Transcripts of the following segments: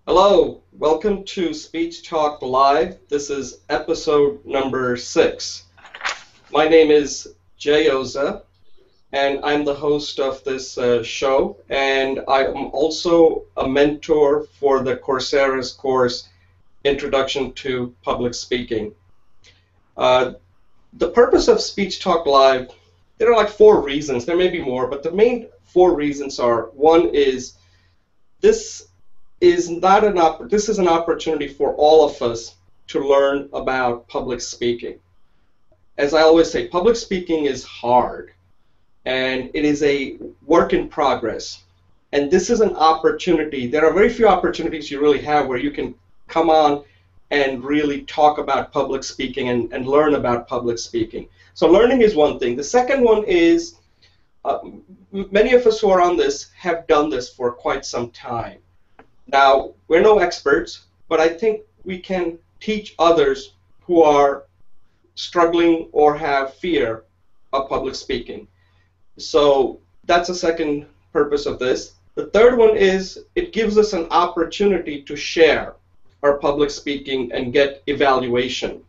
Hello, welcome to Speech Talk Live. This is episode number 6. My name is Jayoza, and I'm the host of this show, and I am also a mentor for the Coursera's course, Introduction to Public Speaking. The purpose of Speech Talk Live, there are like 4 reasons. There may be more, but the main 4 reasons are, one is this is an opportunity for all of us to learn about public speaking. As I always say, public speaking is hard, and it is a work in progress. And this is an opportunity. There are very few opportunities you really have where you can come on and really talk about public speaking and learn about public speaking. So learning is one thing. The second one is many of us who are on this have done this for quite some time. Now, we're no experts, but I think we can teach others who are struggling or have fear of public speaking. So that's the second purpose of this. The third one is it gives us an opportunity to share our public speaking and get evaluation.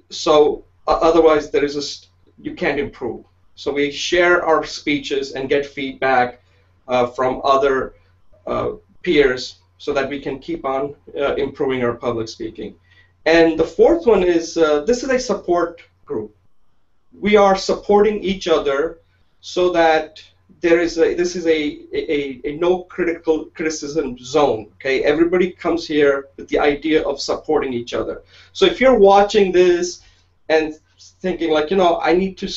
So otherwise, you can't improve. So we share our speeches and get feedback from other peers so that we can keep on improving our public speaking. And the fourth one is this is a support group. We are supporting each other so that this is a no criticism zone. Okay, everybody comes here with the idea of supporting each other. So if you're watching this and thinking like, I need to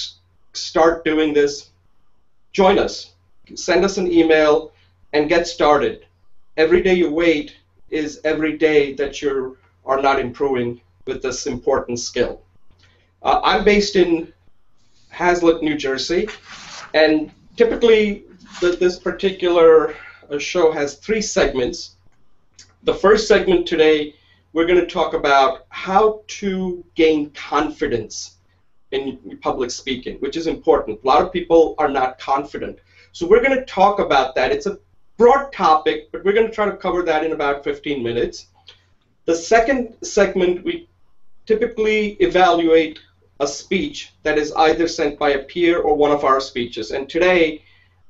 start doing this, join us. Send us an email and get started. Every day you wait is every day that you are not improving with this important skill. I'm based in Hazlet, New Jersey, and typically this particular show has 3 segments. The first segment today, we're going to talk about how to gain confidence in public speaking, which is important. A lot of people are not confident. So we're going to talk about that. It's a broad topic, but we're going to try to cover that in about 15 minutes. The second segment, we typically evaluate a speech that is either sent by a peer or one of our speeches. And today,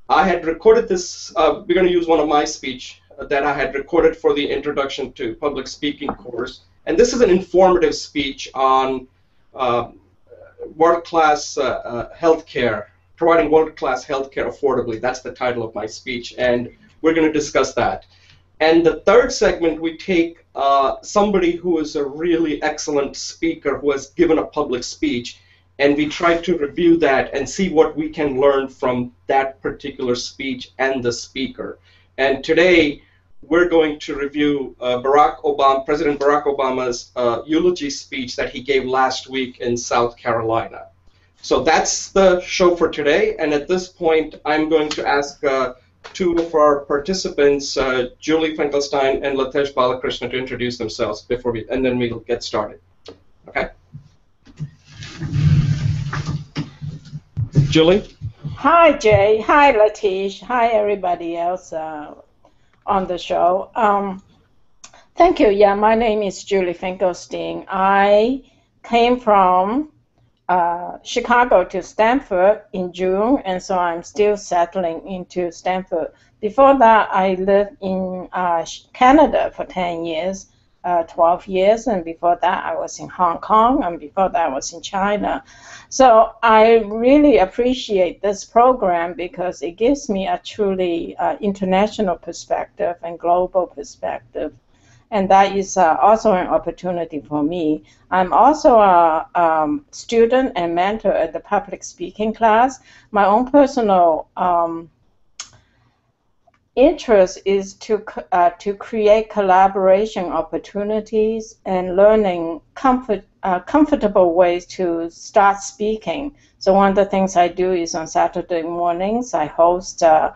I had recorded this. We're going to use one of my speech that I had recorded for the Introduction to Public Speaking course. And this is an informative speech on world-class healthcare, providing world-class healthcare affordably. That's the title of my speech, and we're going to discuss that. And the third segment, we take somebody who is a really excellent speaker who has given a public speech, and we try to review that and see what we can learn from that particular speech and the speaker. And today, we're going to review President Barack Obama's eulogy speech that he gave last week in South Carolina. So that's the show for today, and at this point, I'm going to ask 2 of our participants, Julie Finkelstein and Lathesh Balakrishna, to introduce themselves and then we'll get started. Okay? Julie? Hi, Jay. Hi, Lathesh. Hi, everybody else on the show. Thank you. Yeah, my name is Julie Finkelstein. I came from Chicago to Stanford in June, and so I'm still settling into Stanford. Before that, I lived in Canada for 10 years, 12 years, and before that I was in Hong Kong, and before that I was in China. So I really appreciate this program because it gives me a truly international perspective and global perspective. And that is also an opportunity for me. I'm also a student and mentor at the public speaking class. My own personal interest is to create collaboration opportunities and learning comfortable ways to start speaking. So one of the things I do is on Saturday mornings, I host a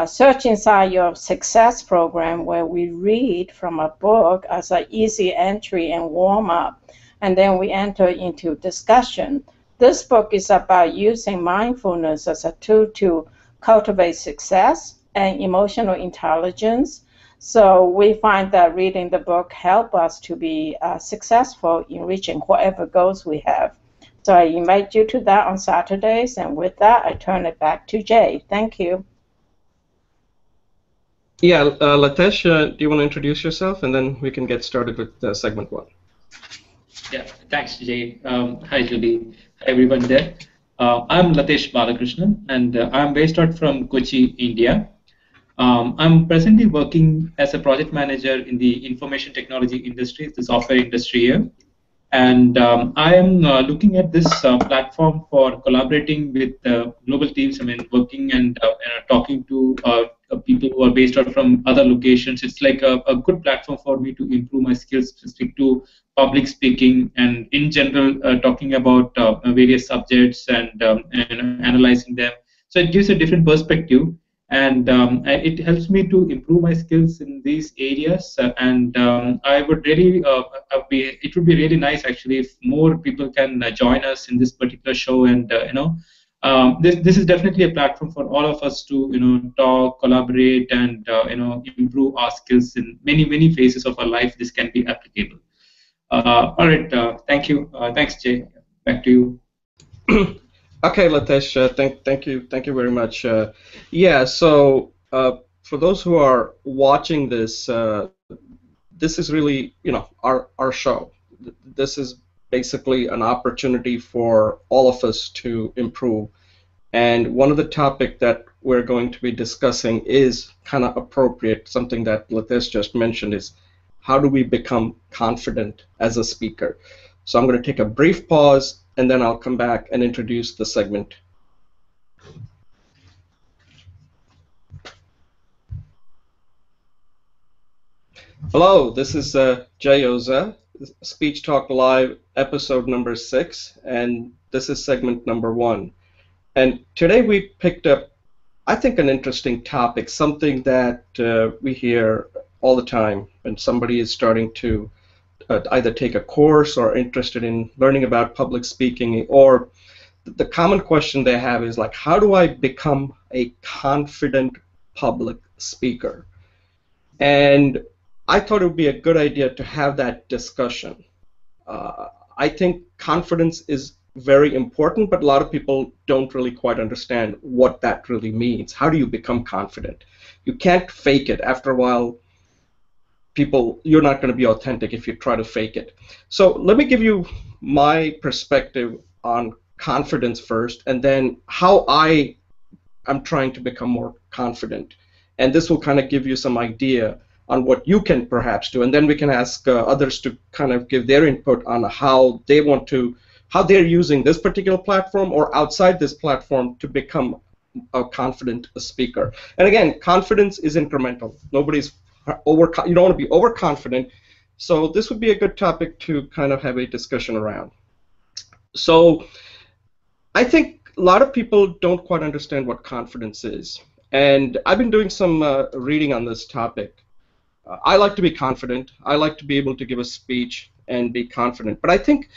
Search Inside Your Success program where we read from a book as an easy entry and warm-up, and then we enter into discussion. This book is about using mindfulness as a tool to cultivate success and emotional intelligence. So we find that reading the book help us to be successful in reaching whatever goals we have. So I invite you to that on Saturdays, and with that, I turn it back to Jay. Thank you. Yeah, Lathesh, do you want to introduce yourself, and then we can get started with segment 1. Yeah, thanks, Jay. Hi, Julie. Hi, everyone there. I'm Lathesh Balakrishna, and I'm based out from Kochi, India. I'm presently working as a project manager in the information technology industry, the software industry here. And I am looking at this platform for collaborating with global teams. I mean, working and talking to people who are based out from other locations. It's like a good platform for me to improve my skills specific to public speaking and in general talking about various subjects and analyzing them. So it gives a different perspective. And it helps me to improve my skills in these areas. And I would really it would be really nice actually if more people can join us in this particular show. And this is definitely a platform for all of us to talk, collaborate, and improve our skills in many phases of our life. This can be applicable. All right. Thank you. Thanks, Jay. Back to you. Okay, Lathesh, thank you very much. Yeah, so for those who are watching this, this is really our show. This is basically an opportunity for all of us to improve. And one of the topic that we're going to be discussing is kind of appropriate. Something that Lathesh just mentioned is how do we become confident as a speaker. So I'm going to take a brief pause, and then I'll come back and introduce the segment. Hello, this is Jayoza, Speech Talk Live, episode number 6, and this is segment number 1. And today we picked up, I think, an interesting topic, something that we hear all the time when somebody is starting to either take a course or interested in learning about public speaking, or the common question they have is like, how do I become a confident public speaker? And I thought it would be a good idea to have that discussion. I think confidence is very important, but a lot of people don't really quite understand what that really means. How do you become confident? You can't fake it. After a while, you're not going to be authentic if you try to fake it. So let me give you my perspective on confidence first, and then how I am trying to become more confident. And this will kind of give you some idea on what you can perhaps do, and then we can ask others to kind of give their input on how they're using this particular platform or outside this platform to become a confident speaker. And again, confidence is incremental. You don't want to be overconfident, so this would be a good topic to kind of have a discussion around. So I think a lot of people don't quite understand what confidence is, and I've been doing some reading on this topic. I like to be confident. I like to be able to give a speech and be confident, but I think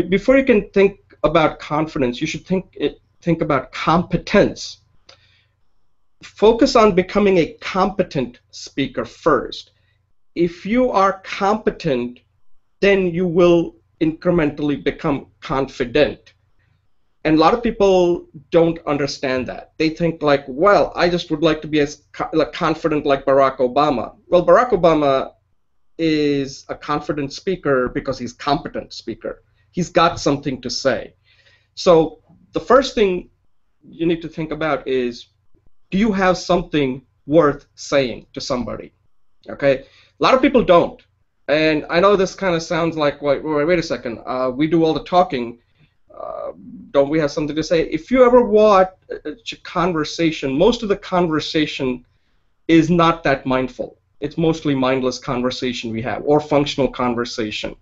before you can think about confidence, you should think about competence. Focus on becoming a competent speaker first. If you are competent, then you will incrementally become confident. And a lot of people don't understand that. They think like, well, I just would like to be as confident like Barack Obama. Well, Barack Obama is a confident speaker because he's a competent speaker. He's got something to say. So the first thing you need to think about is, do you have something worth saying to somebody? Okay, a lot of people don't. And I know this kind of sounds like, wait a second, we do all the talking. Don't we have something to say? If you ever watch a conversation, most of the conversation is not that mindful. It's mostly mindless conversation we have, or functional conversation.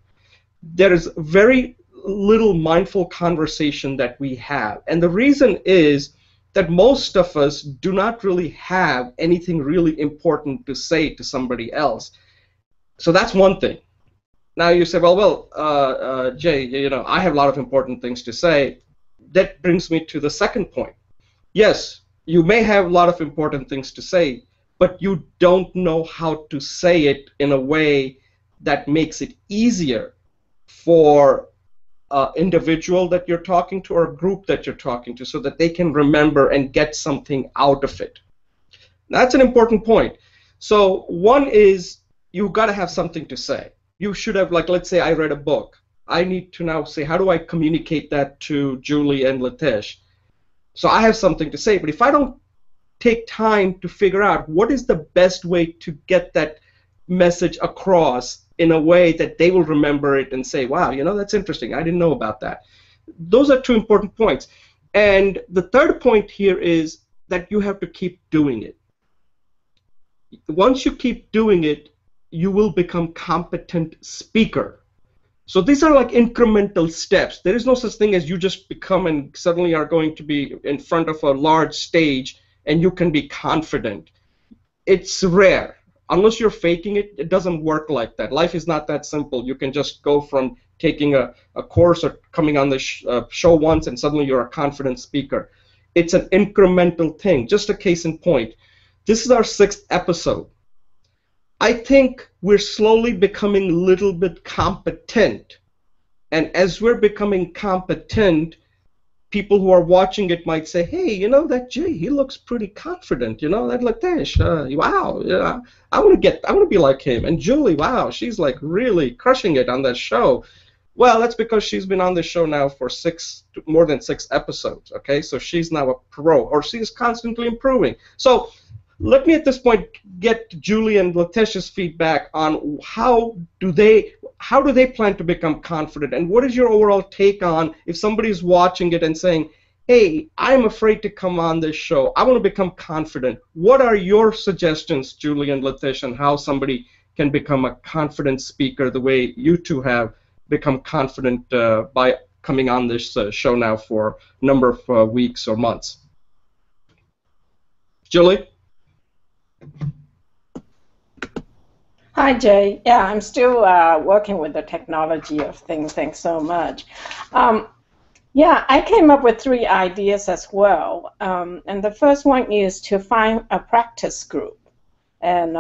There is very little mindful conversation that we have. And the reason is that most of us do not really have anything really important to say to somebody else. So that's one thing. Now you say, Jay, I have a lot of important things to say. That brings me to the second point. Yes, you may have a lot of important things to say, but you don't know how to say it in a way that makes it easier for an individual that you're talking to or a group that you're talking to so that they can remember and get something out of it. That's an important point. So one is you've got to have something to say. You should have, like, let's say I read a book. I need to now say, how do I communicate that to Julie and Lathesh? So I have something to say, but if I don't take time to figure out what is the best way to get that message across in a way that they will remember it and say, wow, that's interesting. I didn't know about that. Those are two important points. And the third point here is that you have to keep doing it. Once you keep doing it, you will become competent speaker. So these are like incremental steps. There is no such thing as you just become and suddenly are going to be in front of a large stage and you can be confident. It's rare. Unless you're faking it, it doesn't work like that. Life is not that simple. You can just go from taking a course or coming on the show once and suddenly you're a confident speaker. It's an incremental thing. Just a case in point. This is our 6th episode. I think we're slowly becoming a little bit competent. And as we're becoming competent, people who are watching it might say, hey, that Jay, he looks pretty confident. That Lathesh, wow, yeah, I want to be like him. And Julie, wow, she's like really crushing it on that show. Well, that's because she's been on the show now for more than 6 episodes, okay? So she's now a pro, or she's constantly improving. So let me at this point get Julie and Latesh's feedback on how do they plan to become confident, and what is your overall take on if somebody's watching it and saying, hey, I'm afraid to come on this show, I want to become confident. What are your suggestions, Julie and Lathesh, on how somebody can become a confident speaker the way you two have become confident by coming on this show now for a number of weeks or months? Julie? Hi, Jay. Yeah, I'm still working with the technology of things. Thanks so much. Yeah, I came up with 3 ideas as well. And the first one is to find a practice group. And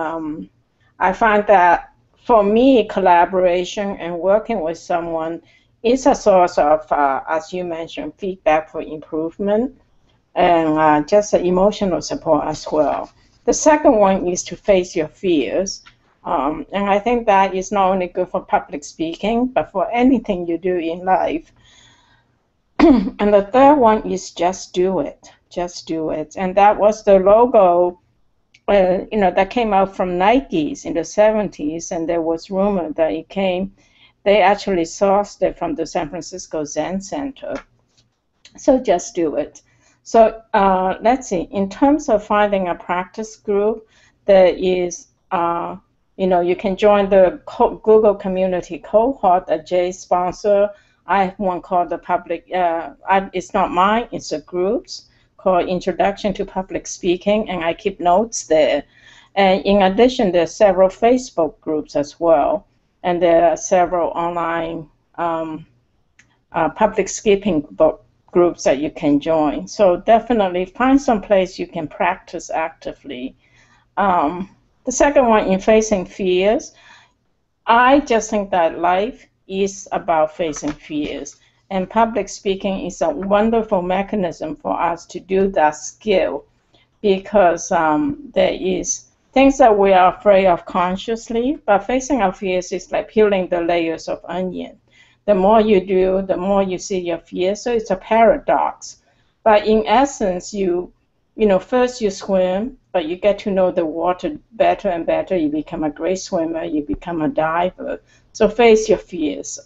I find that for me, collaboration and working with someone is a source of, as you mentioned, feedback for improvement and just emotional support as well. The second one is to face your fears. And I think that is not only good for public speaking, but for anything you do in life. And the third one is just do it. Just do it. And that was the logo, that came out from Nike's in the 70s. And there was rumor that they actually sourced it from the San Francisco Zen Center. So just do it. So let's see. In terms of finding a practice group, there is, you can join the Google Community Cohort that Jay sponsored. I have one called the public. It's not mine. It's a group's called Introduction to Public Speaking, and I keep notes there. And in addition, there are several Facebook groups as well, and there are several online public speaking groups that you can join. So definitely find some place you can practice actively. The second one, in facing fears, I just think that life is about facing fears. And public speaking is a wonderful mechanism for us to do that skill, because there is things that we are afraid of consciously, but facing our fears is like peeling the layers of onion. The more you do, the more you see your fears. So it's a paradox. But in essence, first you swim, but you get to know the water better and better. You become a great swimmer. You become a diver. So face your fears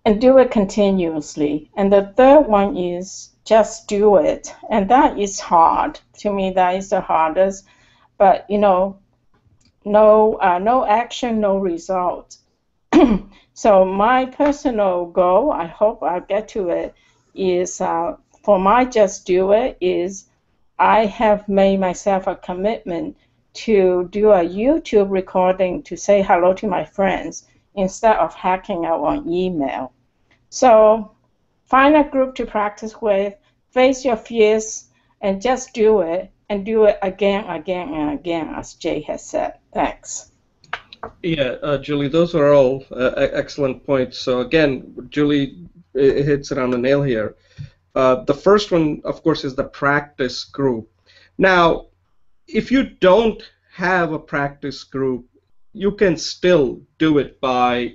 and do it continuously. And the third one is just do it. And that is hard. To me, that is the hardest. But, no action, no result. So my personal goal, I hope I'll get to it, is for my just do it is I have made myself a commitment to do a YouTube recording to say hello to my friends instead of hacking out on email. So find a group to practice with, face your fears, and just do it. and do it again, again, and again, as Jay has said. Thanks. Yeah, Julie, those are all excellent points. So again, Julie hits it on the nail here. The first one, of course, is the practice group. Now, if you don't have a practice group, you can still do it by,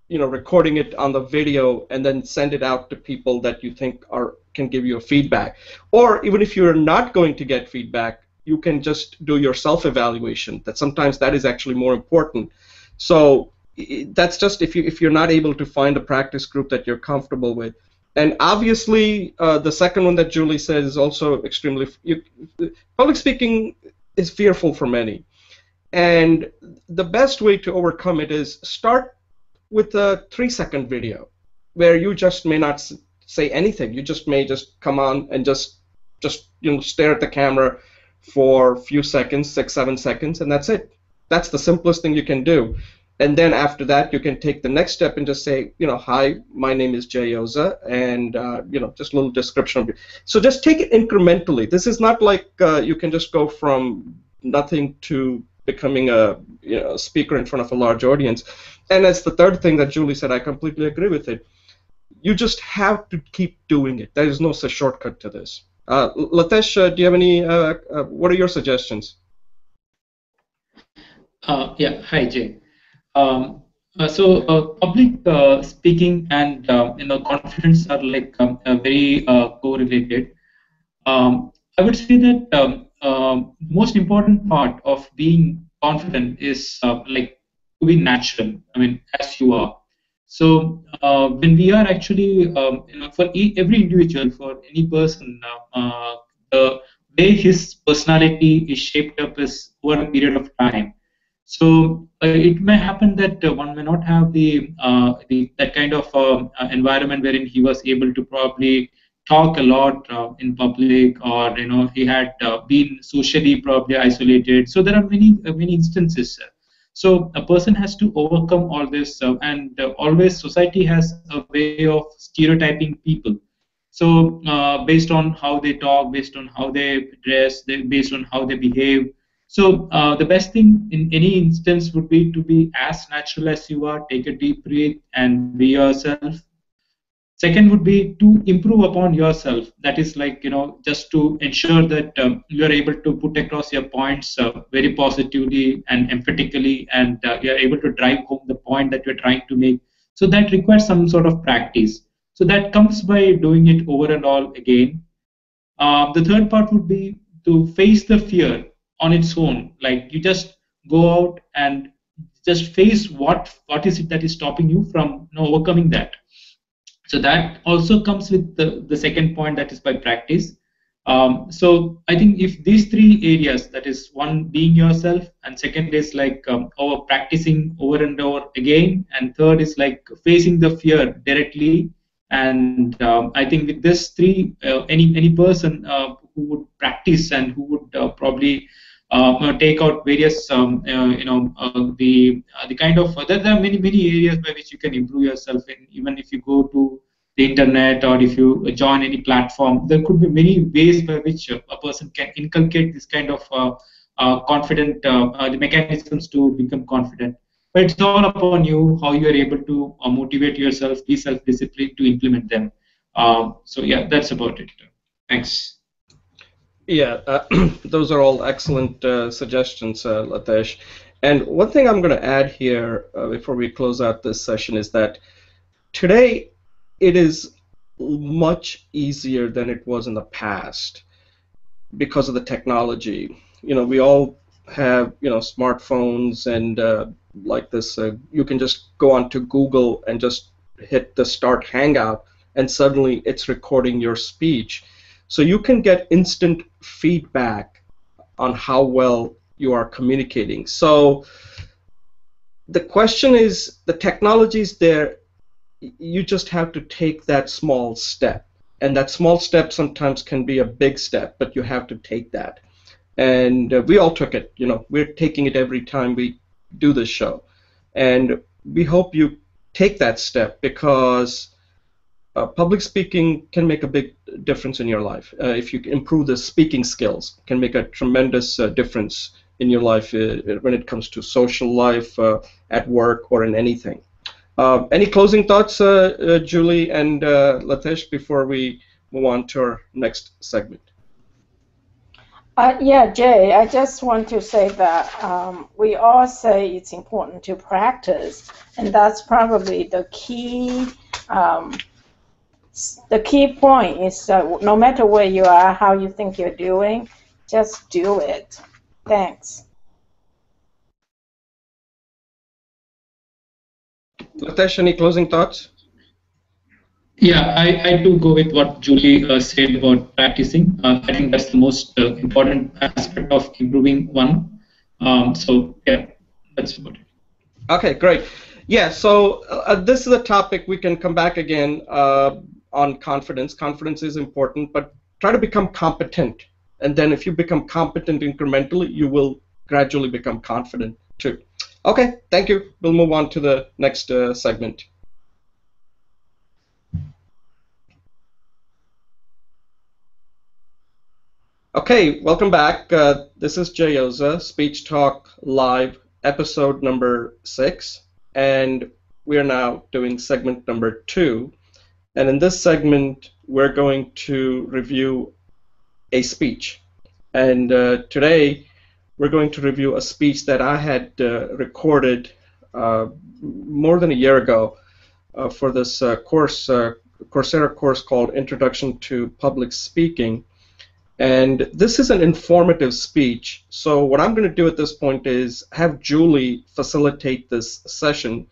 recording it on the video and then send it out to people that you think can give you a feedback. Or even if you're not going to get feedback, you can just do your self-evaluation. That sometimes that is actually more important. So that's just if you're not able to find a practice group that you're comfortable with. And obviously, the second one that Julie said is also extremely. Public speaking is fearful for many, and the best way to overcome it is start with a 3-second video, where you just may not say anything. You just may come on and just stare at the camera for a few seconds, 6-7 seconds, and that's it. That's the simplest thing you can do. And then after that, you can take the next step and just say, hi, my name is Jayoza, and just a little description of you. So just take it incrementally. This is not like you can just go from nothing to becoming a speaker in front of a large audience. And that's the third thing that Julie said. I completely agree with it. You just have to keep doing it. There is no such shortcut to this. Lathesh, do you have any? What are your suggestions? Yeah. Hi, Jay. Public speaking and confidence are like very correlated. I would say that most important part of being confident is to be natural. I mean, as you are. So when we are actually, for every individual, for any person, the way his personality is shaped up is over a period of time. So it may happen that one may not have that kind of environment wherein he was able to probably talk a lot in public, or he had been socially probably isolated. So there are many instances. So a person has to overcome all this, and always society has a way of stereotyping people. So based on how they talk, based on how they dress, based on how they behave. So the best thing in any instance would be to be as natural as you are, take a deep breath and be yourself. Second would be to improve upon yourself. That is just to ensure that you are able to put across your points very positively and emphatically, and you are able to drive home the point that you're trying to make. So that requires some sort of practice. So that comes by doing it over and all again. The third part would be to face the fear on its own. Like you just go out and just face what is it that is stopping you from overcoming that. So that also comes with the second point, that is by practice. So I think if these three areas, that is one being yourself, and second is over practicing over and over again, and third is facing the fear directly. And I think with this three, any person who would practice and who would probably take out various the kind of there are many areas by which you can improve yourself in. Even if you go to the internet, or if you join any platform, there could be many ways by which a person can inculcate this kind of confident the mechanisms to become confident. But it's all upon you how you are able to motivate yourself, be self-disciplined to implement them. So yeah, that's about it. Thanks. Yeah, those are all excellent suggestions, Lathesh. And one thing I'm going to add here before we close out this session is that today it is much easier than it was in the past because of the technology. We all have smartphones, and like this, you can just go onto Google and just hit the Start Hangout, and suddenly it's recording your speech. So you can get instant feedback on how well you are communicating. So the question is, the technology is there, you just have to take that small step. And that small step sometimes can be a big step, but you have to take that. And we all took it. We're taking it every time we do this show. And we hope you take that step, because public speaking can make a big difference in your life. If you improve the speaking skills, can make a tremendous difference in your life when it comes to social life, at work, or in anything. Any closing thoughts, Julie and Lathesh, before we move on to our next segment? Yeah, Jay, I just want to say that we all say it's important to practice, and that's probably the key. The key point is no matter where you are, how you think you're doing, just do it. Thanks. Lathesh, any closing thoughts? Yeah, I do go with what Julie said about practicing. I think that's the most important aspect of improving one. So yeah, that's about it. Okay, great. Yeah, so this is a topic we can come back again on confidence. Confidence is important, but try to become competent. And then if you become competent incrementally, you will gradually become confident too. Okay, thank you. We'll move on to the next segment. Okay, welcome back. This is Jayoza, Speech Talk Live, episode number 6. And we are now doing segment number 2. And in this segment, we're going to review a speech. And today, we're going to review a speech that I had recorded more than a year ago for this Coursera course called Introduction to Public Speaking. And this is an informative speech. So what I'm going to do at this point is have Julie facilitate this session,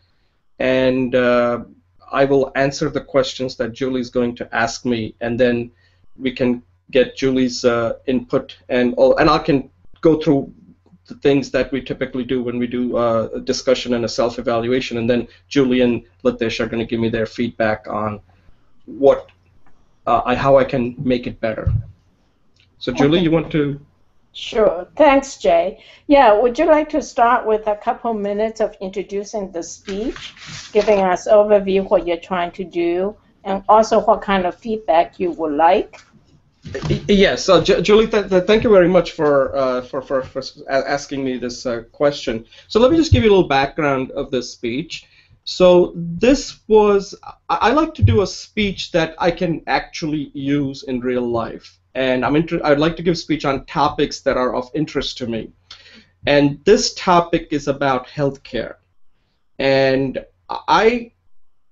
and I will answer the questions that Julie's going to ask me, and then we can get Julie's input, and I can go through the things that we typically do when we do a discussion and a self-evaluation, and then Julie and Lathesh are going to give me their feedback on what how I can make it better. So Julie, you want to? Sure. Thanks, Jay. Yeah, would you like to start with a couple minutes of introducing the speech, giving us overview what you're trying to do, and also what kind of feedback you would like? Yes, Julie, thank you very much for asking me this question. So let me just give you a little background of this speech. So this was, I like to do a speech that I can actually use in real life. And I'd like to give a speech on topics that are of interest to me. And this topic is about healthcare. And I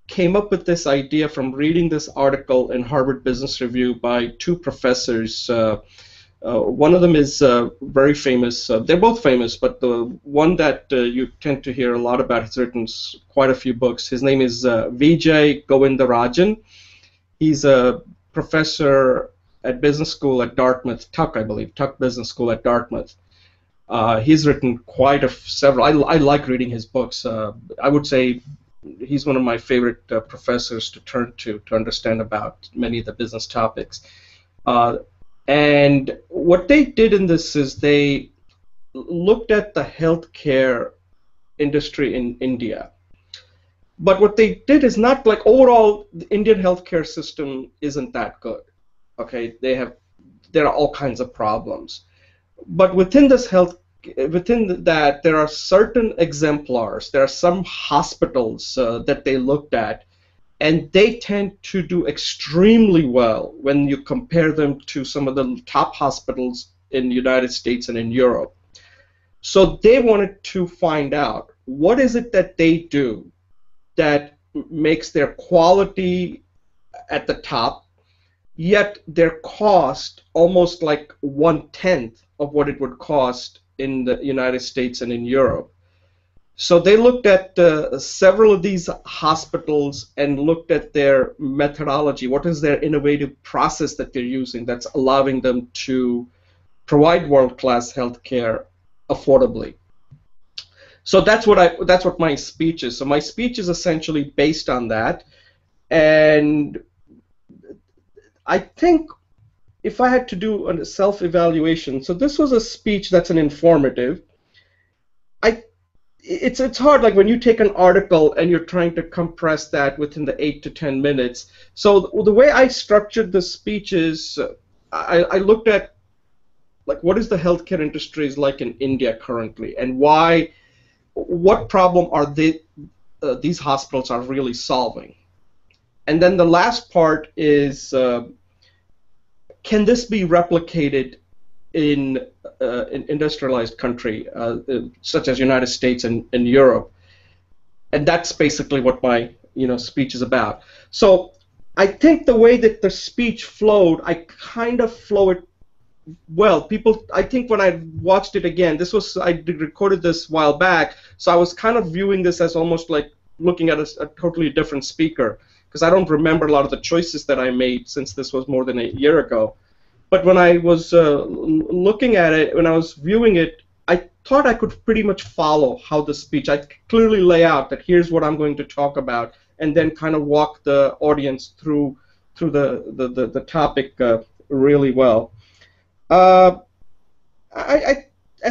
came up with this idea from reading this article in Harvard Business Review by 2 professors. One of them is very famous. They're both famous, but the one that you tend to hear a lot about has written quite a few books. His name is Vijay Govindarajan. He's a professor at business school at Dartmouth, Tuck, I believe, Tuck Business School at Dartmouth. He's written quite several. I like reading his books. I would say he's one of my favorite professors to turn to understand about many of the business topics. And what they did in this is they looked at the healthcare industry in India. But what they did is not like overall the Indian healthcare system isn't that good. Okay, there are all kinds of problems, but within that there are certain exemplars. There are some hospitals that they looked at, and they tend to do extremely well when you compare them to some of the top hospitals in the United States and in Europe. So they wanted to find out what is it that they do that makes their quality at the top, yet their cost almost like 1/10 of what it would cost in the United States and in Europe. So they looked at several of these hospitals and looked at their methodology. What is their innovative process that they're using that's allowing them to provide world-class healthcare affordably? So that's what my speech is. So my speech is essentially based on that, and I think if I had to do a self-evaluation, so this was a speech that's an informative. it's hard, like when you take an article and you're trying to compress that within the 8 to 10 minutes. So the way I structured the speech is I looked at like what is the healthcare industry is like in India currently, and what problem are these hospitals are really solving. And then the last part is can this be replicated in an industrialized country such as United States and Europe? And that's basically what my speech is about. So I think the way that the speech flowed, I kind of flow it well. I think when I watched it again, I recorded this a while back, so I was kind of viewing this as almost like looking at a totally different speaker, because I don't remember a lot of the choices that I made since this was more than a year ago. But when I was looking at it, when I was viewing it, I thought I could pretty much follow how the speech, I clearly lay out that here's what I'm going to talk about, and then kind of walk the audience through the topic really well. As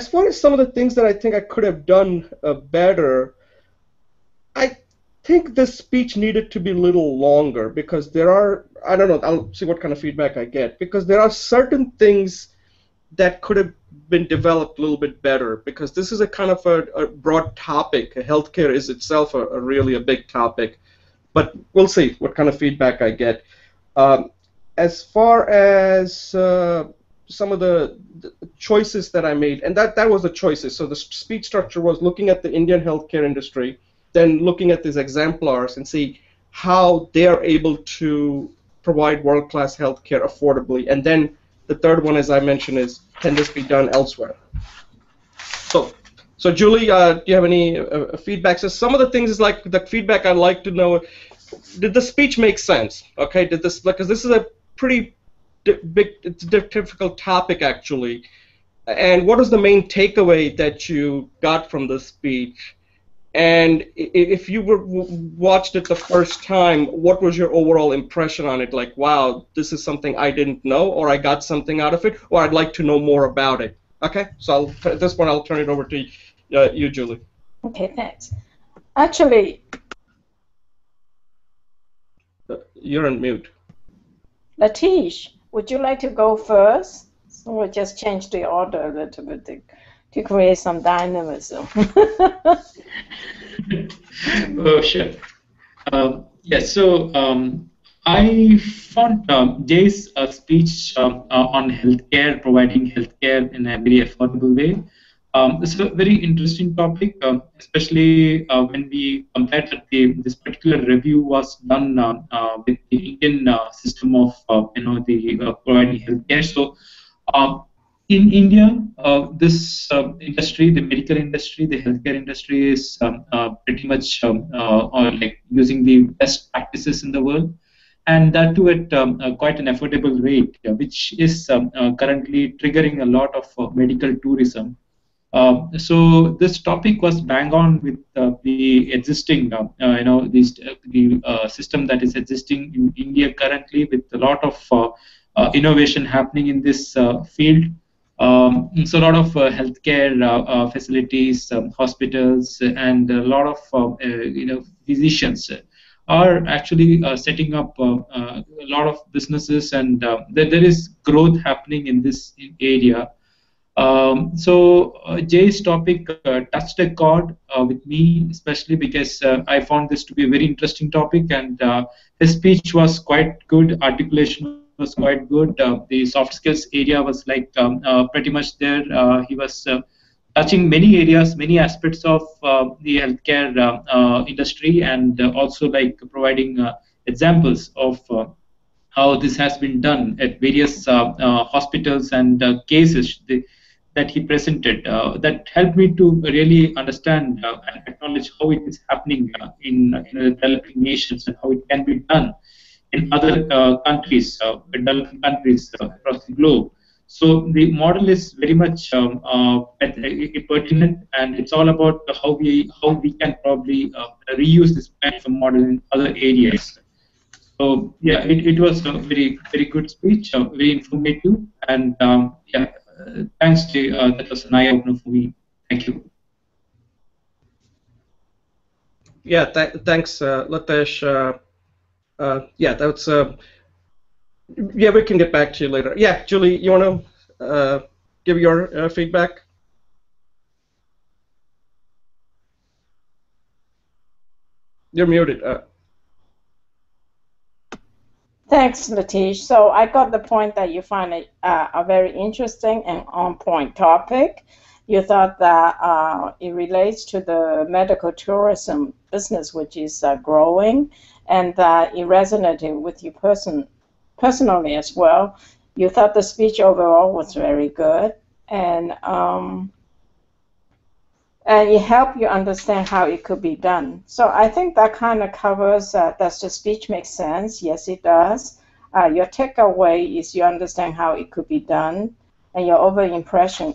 far as some of the things that I think I could have done better, I think the speech needed to be a little longer, because there are, I don't know, I'll see what kind of feedback I get, because there are certain things that could have been developed a little bit better, because this is a kind of a broad topic. Healthcare is itself a really a big topic, but we'll see what kind of feedback I get. As far as some of the choices that I made, and that was the choices. So the speech structure was looking at the Indian healthcare industry, then looking at these exemplars and see how they are able to provide world-class healthcare affordably. And then the third one, as I mentioned, is can this be done elsewhere? So Julie, do you have any feedback? So some of the things is like the feedback I'd like to know. Did the speech make sense? Okay, because this is a pretty difficult topic actually. And what is the main takeaway that you got from the speech? And if you watched it the first time, what was your overall impression on it? Like, wow, this is something I didn't know, or I got something out of it, or I'd like to know more about it. Okay, so at this point, I'll turn it over to you, Julie. Okay, thanks. Actually, you're on mute. Lathesh, would you like to go first? So we'll just change the order a little bit to create some dynamism. Oh, sure. Yes, so I found Jay's speech on healthcare, providing healthcare in a very affordable way. This is a very interesting topic, especially when we compare that this particular review was done with the Indian system of providing healthcare. So in India, this industry, the medical industry, the healthcare industry, is pretty much like using the best practices in the world, and that too at quite an affordable rate, which is currently triggering a lot of medical tourism. So this topic was bang on with the existing, the system that is existing in India currently, with a lot of innovation happening in this field. So a lot of healthcare facilities, hospitals, and a lot of physicians are actually setting up a lot of businesses, and there is growth happening in this area. So Jay's topic touched a chord with me, especially because I found this to be a very interesting topic, and his speech was quite good, articulation was quite good. The soft skills area was like pretty much there. He was touching many areas, many aspects of the healthcare industry, and also like providing examples of how this has been done at various hospitals and cases that he presented. That helped me to really understand and acknowledge how it is happening in developing nations, and how it can be done in other countries, developing countries across the globe. So the model is very much pertinent, and it's all about how we can probably reuse this kind of a model in other areas. So yeah, it was a very good speech, very informative, and yeah, thanks Jay. That was an eye opener for me. Thank you. Yeah, thanks, Lathesh. Yeah, that's yeah, we can get back to you later. Yeah, Julie, you want to give your feedback? You're muted. Thanks, Lathesh. So I got the point that you find it a very interesting and on-point topic. You thought that it relates to the medical tourism business, which is growing, and that it resonated with you personally as well. You thought the speech overall was very good, and it helped you understand how it could be done. So I think that kind of covers, does the speech make sense? Yes, it does. Your takeaway is you understand how it could be done, and your overall impression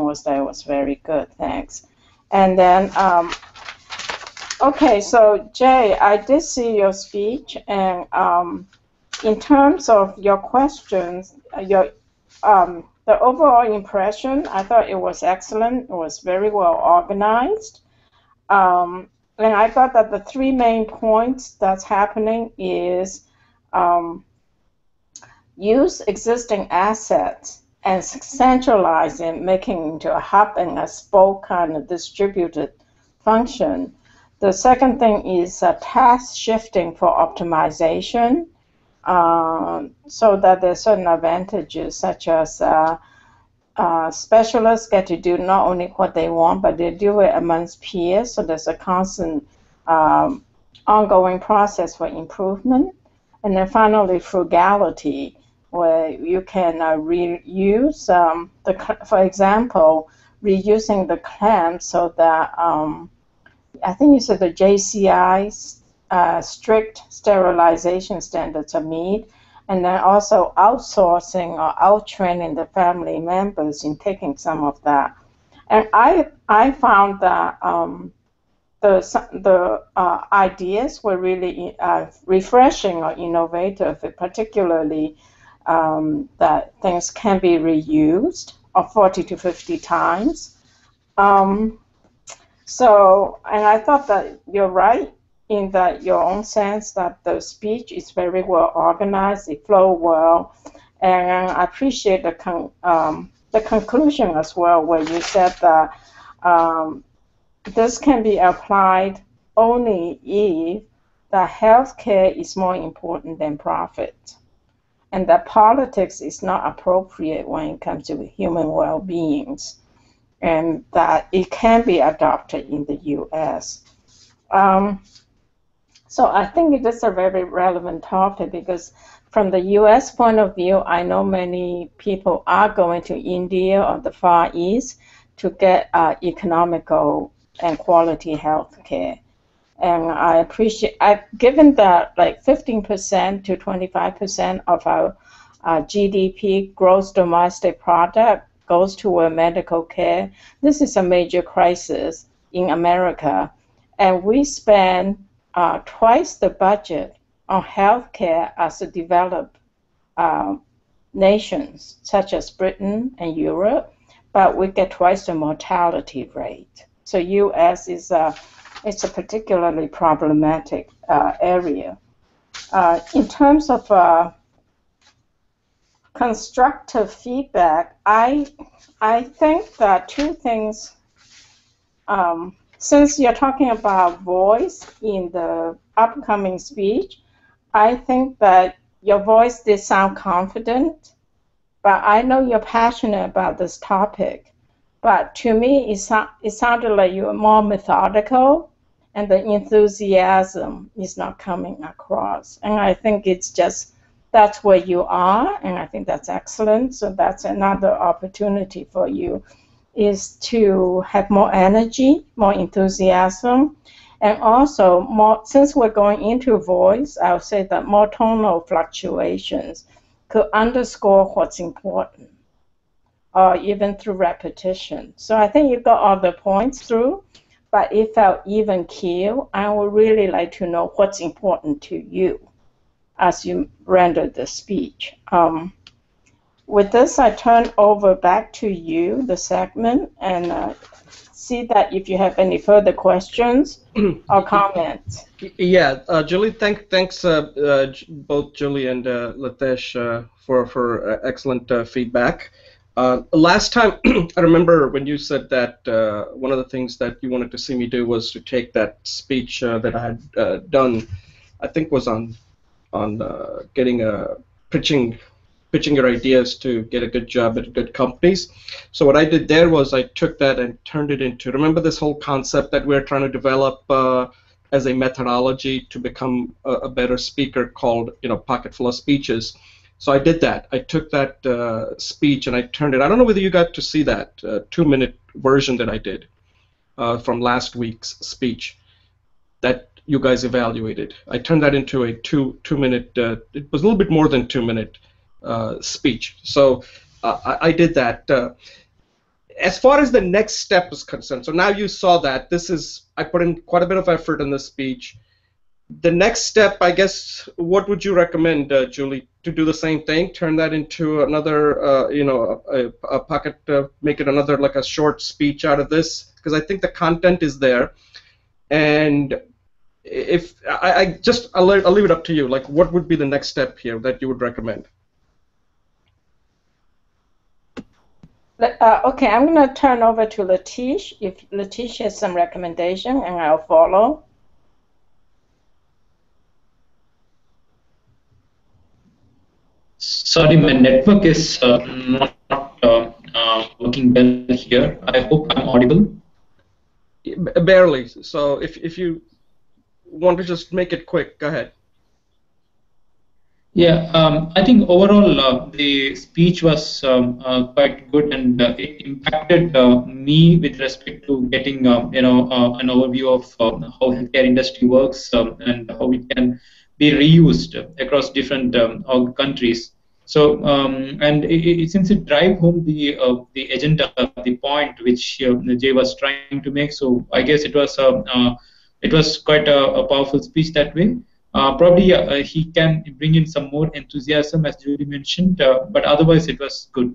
was that it was very good. Thanks. And then, okay, so Jay, I did see your speech, and in terms of your questions, the overall impression, I thought it was excellent. It was very well organized. And I thought that the three main points that's happening is use existing assets and centralize it, making into a hub and a spoke kind of distributed function. The second thing is task shifting for optimization. So that there's certain advantages, such as specialists get to do not only what they want, but they do it amongst peers. So there's a constant ongoing process for improvement. And then finally, frugality, where you can reuse, for example, reusing the clamp so that I think you said the JCI's strict sterilization standards are met, and then also outsourcing or outtraining the family members in taking some of that. And I found that the ideas were really refreshing or innovative, particularly that things can be reused 40 to 50 times. So, and I thought that you're right in that your own sense that the speech is very well organized, it flows well, and I appreciate the conclusion as well, where you said that this can be applied only if the healthcare is more important than profit, and that politics is not appropriate when it comes to human well-being, and that it can be adopted in the U.S. So I think it is a very relevant topic because from the U.S. point of view, I know many people are going to India or the Far East to get economical and quality health care. And I appreciate, given that like 15% to 25% of our GDP, gross domestic product, goes toward medical care, this is a major crisis in America. And we spend twice the budget on healthcare as the developed nations, such as Britain and Europe, but we get twice the mortality rate. So U.S. is it's a particularly problematic area. In terms of constructive feedback, I think that two things. Since you're talking about voice in the upcoming speech, I think that your voice did sound confident, but I know you're passionate about this topic. But to me, it sounded like you were more methodical, and the enthusiasm is not coming across. And I think it's just, that's where you are, and I think that's excellent. So that's another opportunity for you, is to have more energy, more enthusiasm, and also more, since we're going into voice, I would say that more tonal fluctuations could underscore what's important, or even through repetition. So I think you got all the points through, but it felt even keel. I would really like to know what's important to you as you render the speech. with this, I turn over back to you, the segment, and see that if you have any further questions or comments. Yeah, Julie, thanks both Julie and Lathesh for excellent feedback. Last time, I remember when you said that one of the things that you wanted to see me do was to take that speech that I had done, I think was on getting pitching your ideas to get a good job at good companies. So what I did there was I took that and turned it into, remember this whole concept that we're trying to develop as a methodology to become a better speaker called, Pocket Full of Speeches. So I did that. I took that speech and I turned it. I don't know whether you got to see that 2-minute version that I did from last week's speech that you guys evaluated. I turned that into a two-minute. It was a little bit more than 2-minute speech. So I did that. As far as the next step is concerned, so now you saw that I put in quite a bit of effort in this speech. The next step, I guess, what would you recommend, Julie, to do the same thing? Turn that into another, a pocket, make it another, like a short speech out of this? Because I think the content is there. And if I'll leave it up to you. Like, what would be the next step here that you would recommend? Okay, I'm going to turn over to Lathesh. If Lathesh has some recommendation, and I'll follow. Sorry, my network is not working well here. I hope I'm audible. Barely. So if you want to just make it quick, go ahead. Yeah, I think overall the speech was quite good, and it impacted me with respect to getting an overview of how healthcare industry works and how it can be reused across different countries. So, and since it drive home the agenda, the point which Jay was trying to make, so I guess it was quite a powerful speech that way. Probably he can bring in some more enthusiasm, as Julie mentioned, but otherwise it was good.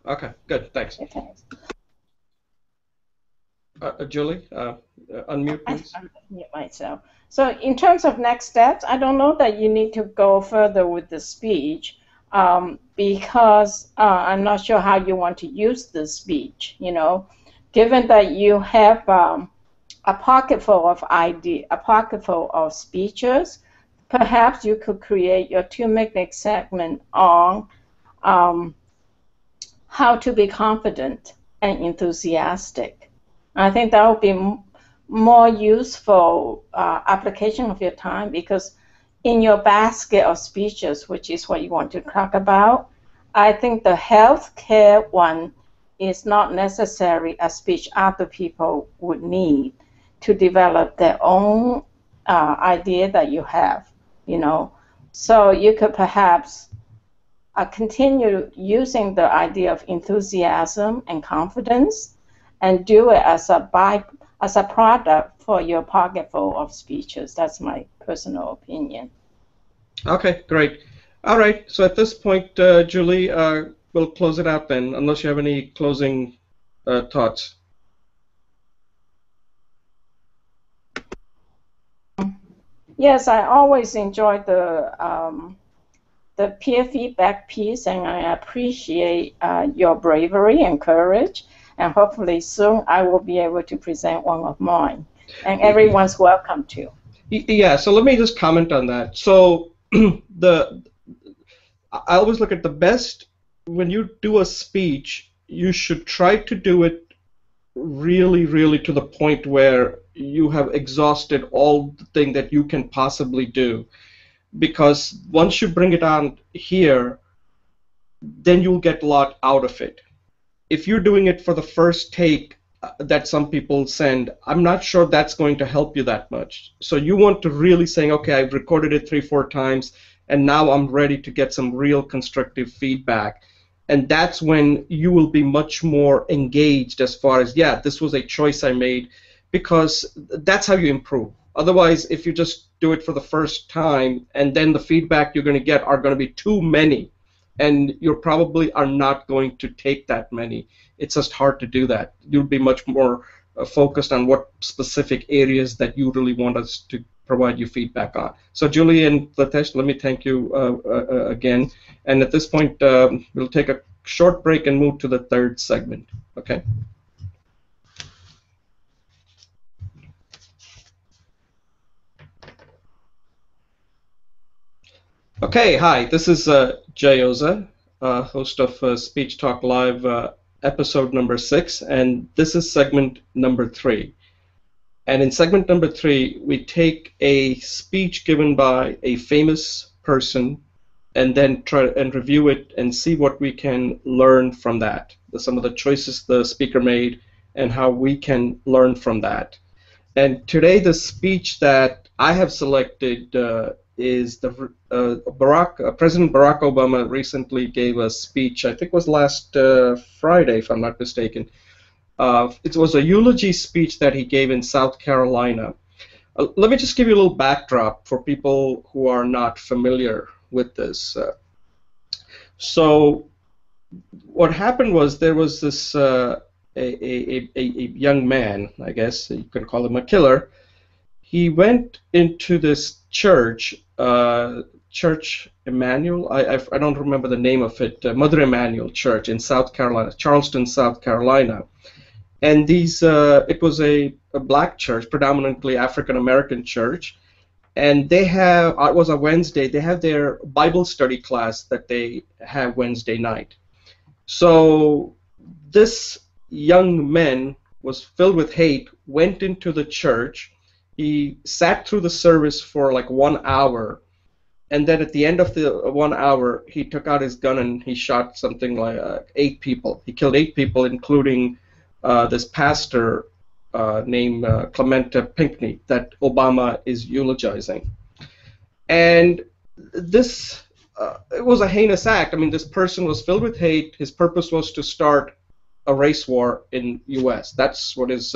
Okay, good, thanks. Julie, unmute, please. I'll unmute myself. So in terms of next steps, I don't know that you need to go further with the speech because I'm not sure how you want to use the speech, given that you have a pocket full of speeches, perhaps you could create your 2-minute segment on how to be confident and enthusiastic. I think that would be more useful application of your time, because in your basket of speeches, which is what you want to talk about, I think the healthcare one is not necessarily a speech other people would need to develop their own idea that you have, So you could perhaps continue using the idea of enthusiasm and confidence and do it as a product for your pocket full of speeches. That's my personal opinion. Okay, great. All right, so at this point, Julie, we'll close it out then, unless you have any closing thoughts. Yes, I always enjoy the peer feedback piece, and I appreciate your bravery and courage. And hopefully soon I will be able to present one of mine. And everyone's welcome to. Yeah, so let me just comment on that. So I always look at the best, when you do a speech, you should try to do it really, really to the point where you have exhausted all the thing that you can possibly do. Because once you bring it on here, then you'll get a lot out of it. If you're doing it for the first take that some people send, I'm not sure that's going to help you that much. So you want to really say, okay, I've recorded it 3-4 times, and now I'm ready to get some real constructive feedback. And that's when you will be much more engaged as far as, yeah, this was a choice I made, because that's how you improve. Otherwise, if you just do it for the first time and then the feedback you're going to get are going to be too many, and you probably are not going to take that many. It's just hard to do that. You'll be much more focused on what specific areas that you really want us to provide you feedback on. So Julie and Lathesh, let me thank you again. And at this point, we'll take a short break and move to the third segment. Okay. Okay, hi, this is Jayoza, host of Speech Talk Live, episode number 6, and this is segment number 3. And in segment number 3, we take a speech given by a famous person and then try and review it and see what we can learn from that, some of the choices the speaker made and how we can learn from that. And today the speech that I have selected is President Barack Obama recently gave a speech, I think it was last Friday, if I'm not mistaken. It was a eulogy speech that he gave in South Carolina. Let me just give you a little backdrop for people who are not familiar with this. So what happened was there was this a young man, I guess you can call him a killer. He went into this church, Church Emmanuel, I don't remember the name of it, Mother Emanuel Church in South Carolina, Charleston, South Carolina. And it was a black church, predominantly African-American church. And they have, it was a Wednesday, they have their Bible study class that they have Wednesday night. So this young man was filled with hate, went into the church. He sat through the service for like 1 hour, and then at the end of the 1 hour, he took out his gun and he shot something like 8 people. He killed 8 people, including this pastor named Clementa Pinckney that Obama is eulogizing. And this, it was a heinous act. I mean, this person was filled with hate. His purpose was to start a race war in U.S. That's what his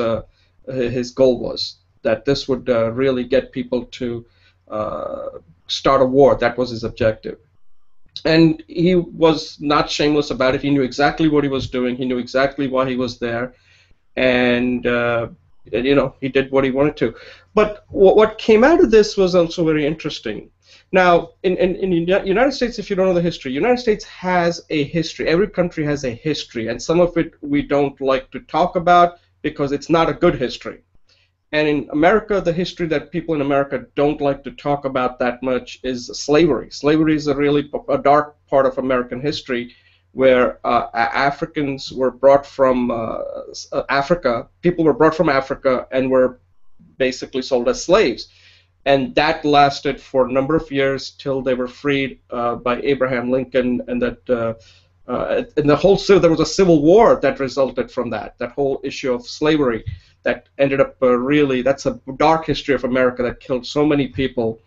goal was. That this would really get people to start a war. That was his objective. And he was not shameless about it. He knew exactly what he was doing. He knew exactly why he was there. And, you know, he did what he wanted to. But what came out of this was also very interesting. Now, in the United States, if you don't know the history, United States has a history. Every country has a history. And some of it we don't like to talk about because it's not a good history. And in America, the history that people in America don't like to talk about that much is slavery. Slavery is a dark part of American history where Africans were brought from Africa. People were brought from Africa and were basically sold as slaves. And that lasted for a number of years till they were freed by Abraham Lincoln, and that in the whole there was a civil war that resulted from that whole issue of slavery. That ended up that's a dark history of America that killed so many people.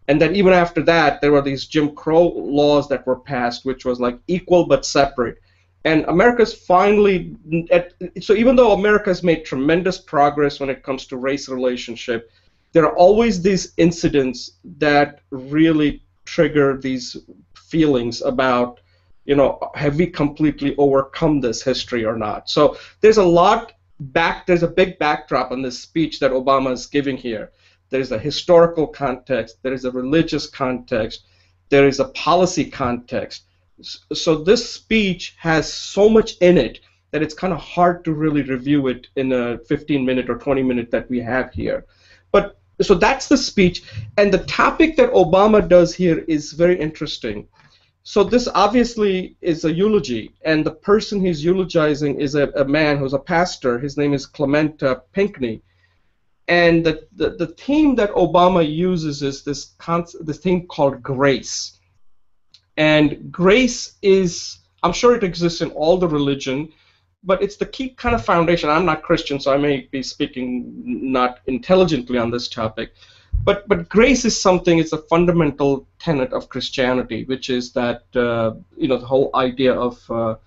And then even after that, there were these Jim Crow laws that were passed, which was like equal but separate. And America's finally, so even though America has made tremendous progress when it comes to race relationship, there are always these incidents that really trigger these feelings about, you know, have we completely overcome this history or not? So there's a big backdrop on this speech that Obama is giving here. There's a historical context, there is a religious context, there is a policy context. So this speech has so much in it that it's kind of hard to really review it in a 15-minute or 20-minute that we have here. But so that's the speech, and the topic that Obama does here is very interesting. So this obviously is a eulogy, and the person he's eulogizing is a man who's a pastor. His name is Clementa Pinckney. And the theme that Obama uses is this thing called grace. And grace is, I'm sure it exists in all the religion, but it's the key kind of foundation. I'm not Christian, so I may be speaking not intelligently on this topic. But grace is something, it's a fundamental tenet of Christianity, which is that, you know, the whole idea of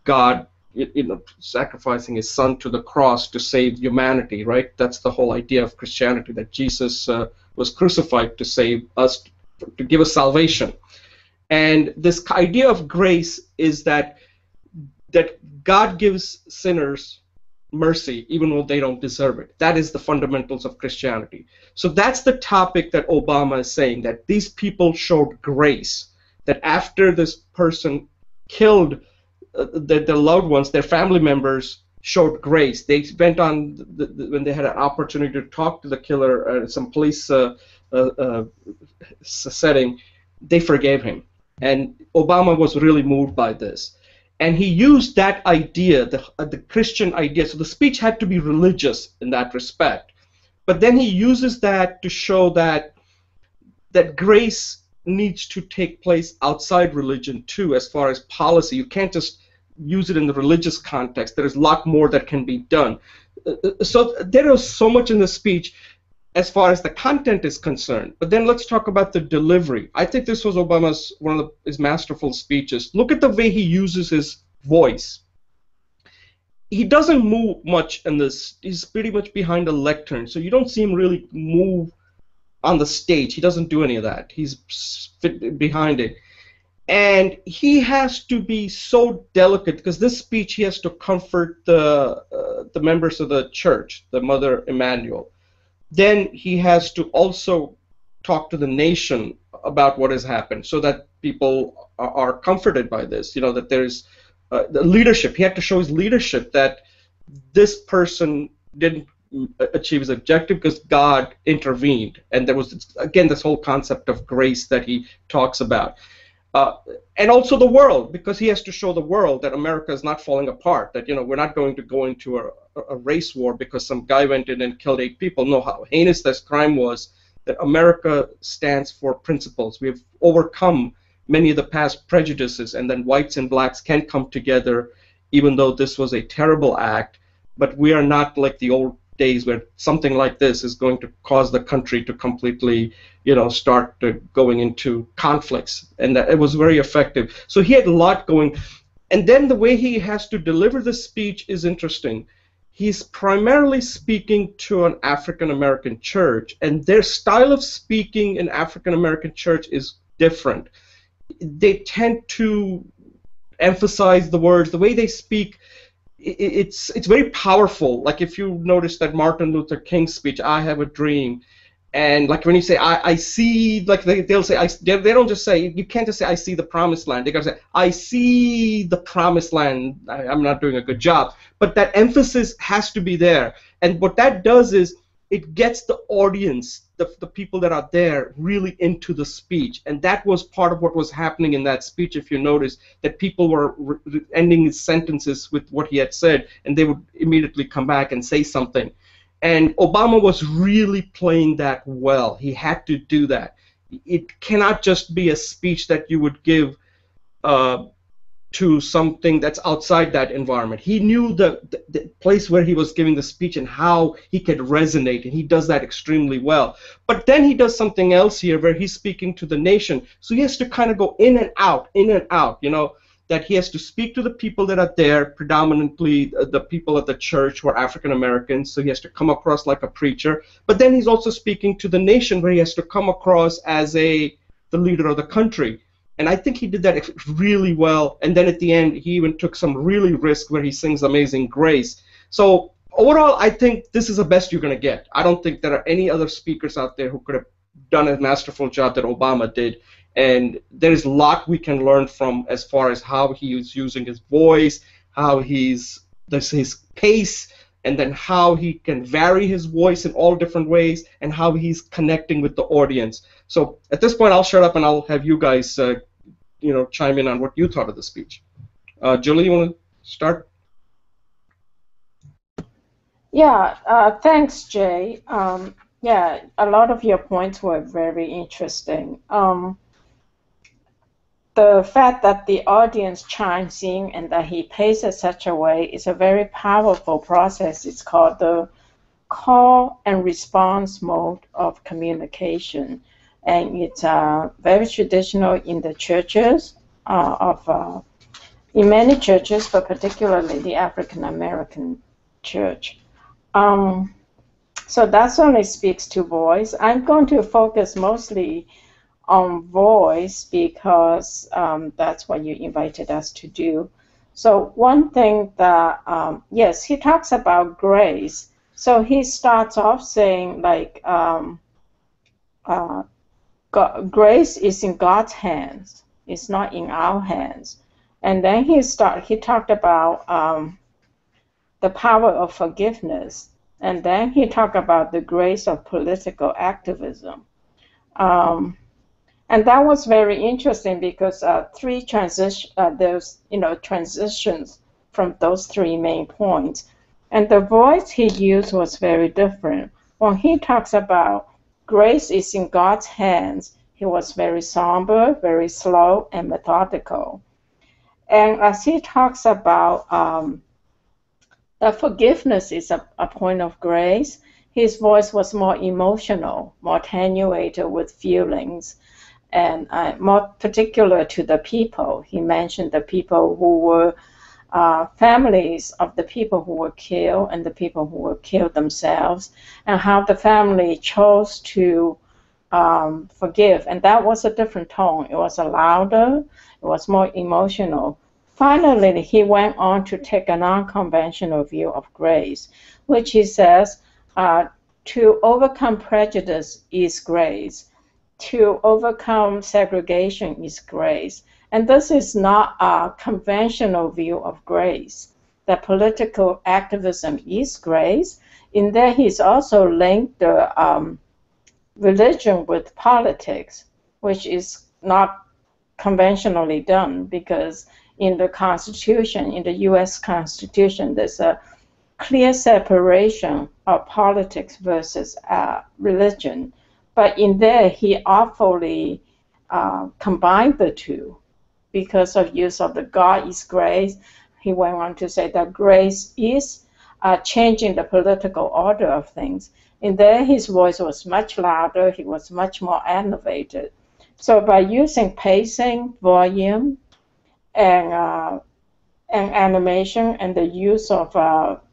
God, you know, sacrificing his son to the cross to save humanity, right? That's the whole idea of Christianity, that Jesus was crucified to save us, to give us salvation. And this idea of grace is that God gives sinners mercy even though they don't deserve it. That is the fundamentals of Christianity. So that's the topic that Obama is saying, that these people showed grace, that after this person killed their loved ones, their family members showed grace. They went on, when they had an opportunity to talk to the killer at some police setting, they forgave him. And Obama was really moved by this. And he used that idea, the Christian idea. So the speech had to be religious in that respect. But then he uses that to show that grace needs to take place outside religion too, as far as policy. You can't just use it in the religious context. There is a lot more that can be done. So there is so much in the speech as far as the content is concerned. But then let's talk about the delivery. I think this was Obama's one of his masterful speeches. Look at the way he uses his voice. He doesn't move much in this. He's pretty much behind a lectern, so you don't see him really move on the stage. He doesn't do any of that. He's behind it. And he has to be so delicate, because this speech he has to comfort the members of the church, the Mother Emmanuel. Then he has to also talk to the nation about what has happened, so that people are comforted by this. You know, that there's the leadership. He had to show his leadership that this person didn't achieve his objective because God intervened. And there was, again, this whole concept of grace that he talks about. And also the world, because he has to show the world that America is not falling apart, that, you know, we're not going to go into a race war because some guy went in and killed 8 people. No, how heinous this crime was, that America stands for principles. We have overcome many of the past prejudices, and then whites and blacks can come together, even though this was a terrible act. But we are not like the old days where something like this is going to cause the country to completely, you know, start going into conflicts. And that it was very effective. So he had a lot going. And then the way he has to deliver the speech is interesting. He's primarily speaking to an African-American church, and their style of speaking in African-American church is different. They tend to emphasize the words, the way they speak. It's very powerful. Like if you notice that Martin Luther King's speech, I have a dream, and like when you say I see, like they'll say, they don't just say, you can't just say I see the promised land. They gotta say I see the promised land. I'm not doing a good job, but that emphasis has to be there. And what that does is it gets the audience, the people that are there, really into the speech. And that was part of what was happening in that speech. If you notice that people were ending his sentences with what he had said, and they would immediately come back and say something. And Obama was really playing that well. He had to do that. It cannot just be a speech that you would give to something that's outside that environment. He knew the place where he was giving the speech and how he could resonate, and he does that extremely well. But then he does something else here where he's speaking to the nation. So he has to kind of go in and out, you know, that he has to speak to the people that are there, predominantly the people at the church who are African Americans, so he has to come across like a preacher. But then he's also speaking to the nation, where he has to come across as the leader of the country. And I think he did that really well. And then at the end, he even took some really risk where he sings Amazing Grace. So overall, I think this is the best you're going to get. I don't think there are any other speakers out there who could have done a masterful job that Obama did. And there's a lot we can learn from as far as how he is using his voice, how his pace, and then how he can vary his voice in all different ways, and how he's connecting with the audience. So at this point, I'll shut up and I'll have you guys, chime in on what you thought of the speech. Julie, you want to start? Yeah, thanks, Jay. Yeah, a lot of your points were very interesting. The fact that the audience chimes in and that he plays it such a way is a very powerful process. It's called the call and response mode of communication. And it's very traditional in the churches, in many churches, but particularly the African American church. So that certainly speaks to voice. I'm going to focus mostly on voice because that's what you invited us to do. So one thing that, yes, he talks about grace. So he starts off saying like, grace is in God's hands. It's not in our hands. And then he talked about the power of forgiveness. And then he talked about the grace of political activism. And that was very interesting because there's transitions from those three main points. And the voice he used was very different. When he talks about grace is in God's hands, he was very somber, very slow, and methodical. And as he talks about that forgiveness is a point of grace, his voice was more emotional, more attenuated with feelings, and more particular to the people. He mentioned the people who were families of the people who were killed and the people who were killed themselves, and how the family chose to forgive. And that was a different tone. It was a louder, it was more emotional. Finally, he went on to take a non-conventional view of grace, which he says, to overcome prejudice is grace. To overcome segregation is grace. And this is not a conventional view of grace. That political activism is grace. In there, he's also linked the religion with politics, which is not conventionally done because in the Constitution, in the U.S. Constitution, there's a clear separation of politics versus religion. But in there, he awfully combined the two because of use of the God is grace. He went on to say that grace is changing the political order of things. In there, his voice was much louder. He was much more animated. So by using pacing, volume, and animation, and the use of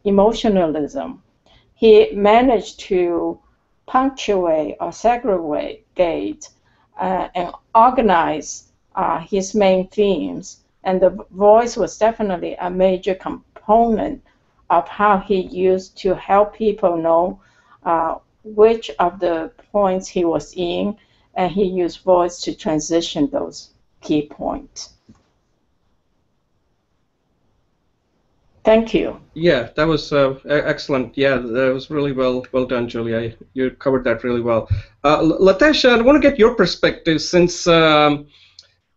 emotionalism, he managed to punctuate or segregate and organize his main themes. And the voice was definitely a major component of how he used to help people know which of the points he was in, and he used voice to transition those key points. Thank you. Yeah, that was excellent. Yeah, that was really well done, Julia. You covered that really well. Lathesh, I want to get your perspective since I'm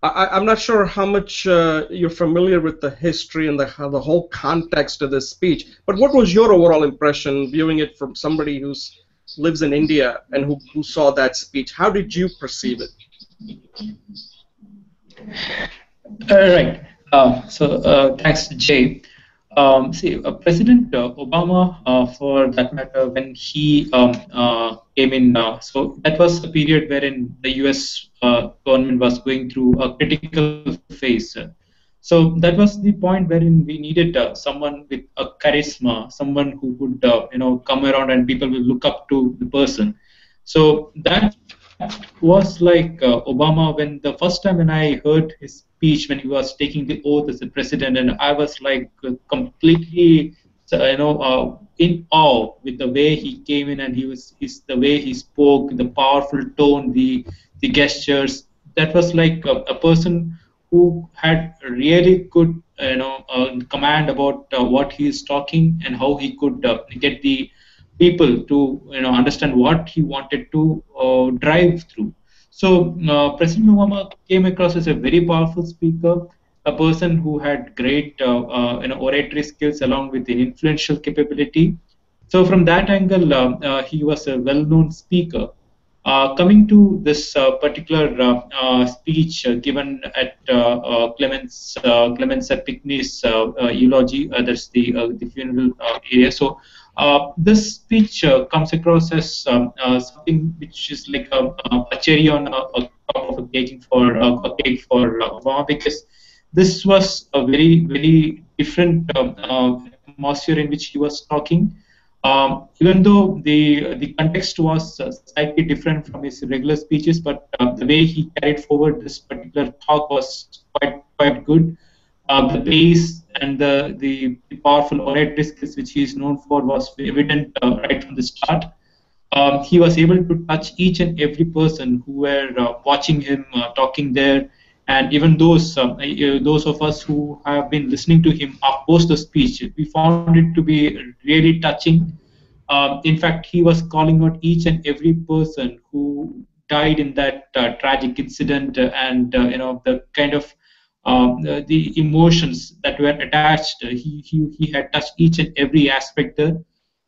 not sure how much you're familiar with the history and the whole context of this speech, but what was your overall impression viewing it from somebody who lives in India and who saw that speech? How did you perceive it? Right. Thanks, Jay. President Obama, for that matter, when he came in, so that was a period wherein the U.S. Government was going through a critical phase. So that was the point wherein we needed someone with a charisma, someone who would, come around and people will look up to the person. So that was like Obama when the first time when I heard his speech when he was taking the oath as the president, and I was like completely, in awe with the way he came in and the way he spoke, the powerful tone, the gestures. That was like a person who had really good, command about what he is talking and how he could get the people to understand what he wanted to drive through. So President Obama came across as a very powerful speaker, a person who had great oratory skills along with an influential capability. So from that angle, he was a well-known speaker. Coming to this particular speech given at Clementa Pinckney's eulogy, that's the funeral area. So this speech comes across as something which is like a cherry on a top of a cake for Obama, because this was a very, very different atmosphere in which he was talking. Even though the context was slightly different from his regular speeches, but the way he carried forward this particular talk was quite good. The pace and the powerful oratory skills which he is known for was evident right from the start. He was able to touch each and every person who were watching him talking there, and even those of us who have been listening to him post the speech, we found it to be really touching. In fact, he was calling out each and every person who died in that tragic incident, and the kind of the emotions that were attached. He had touched each and every aspect there.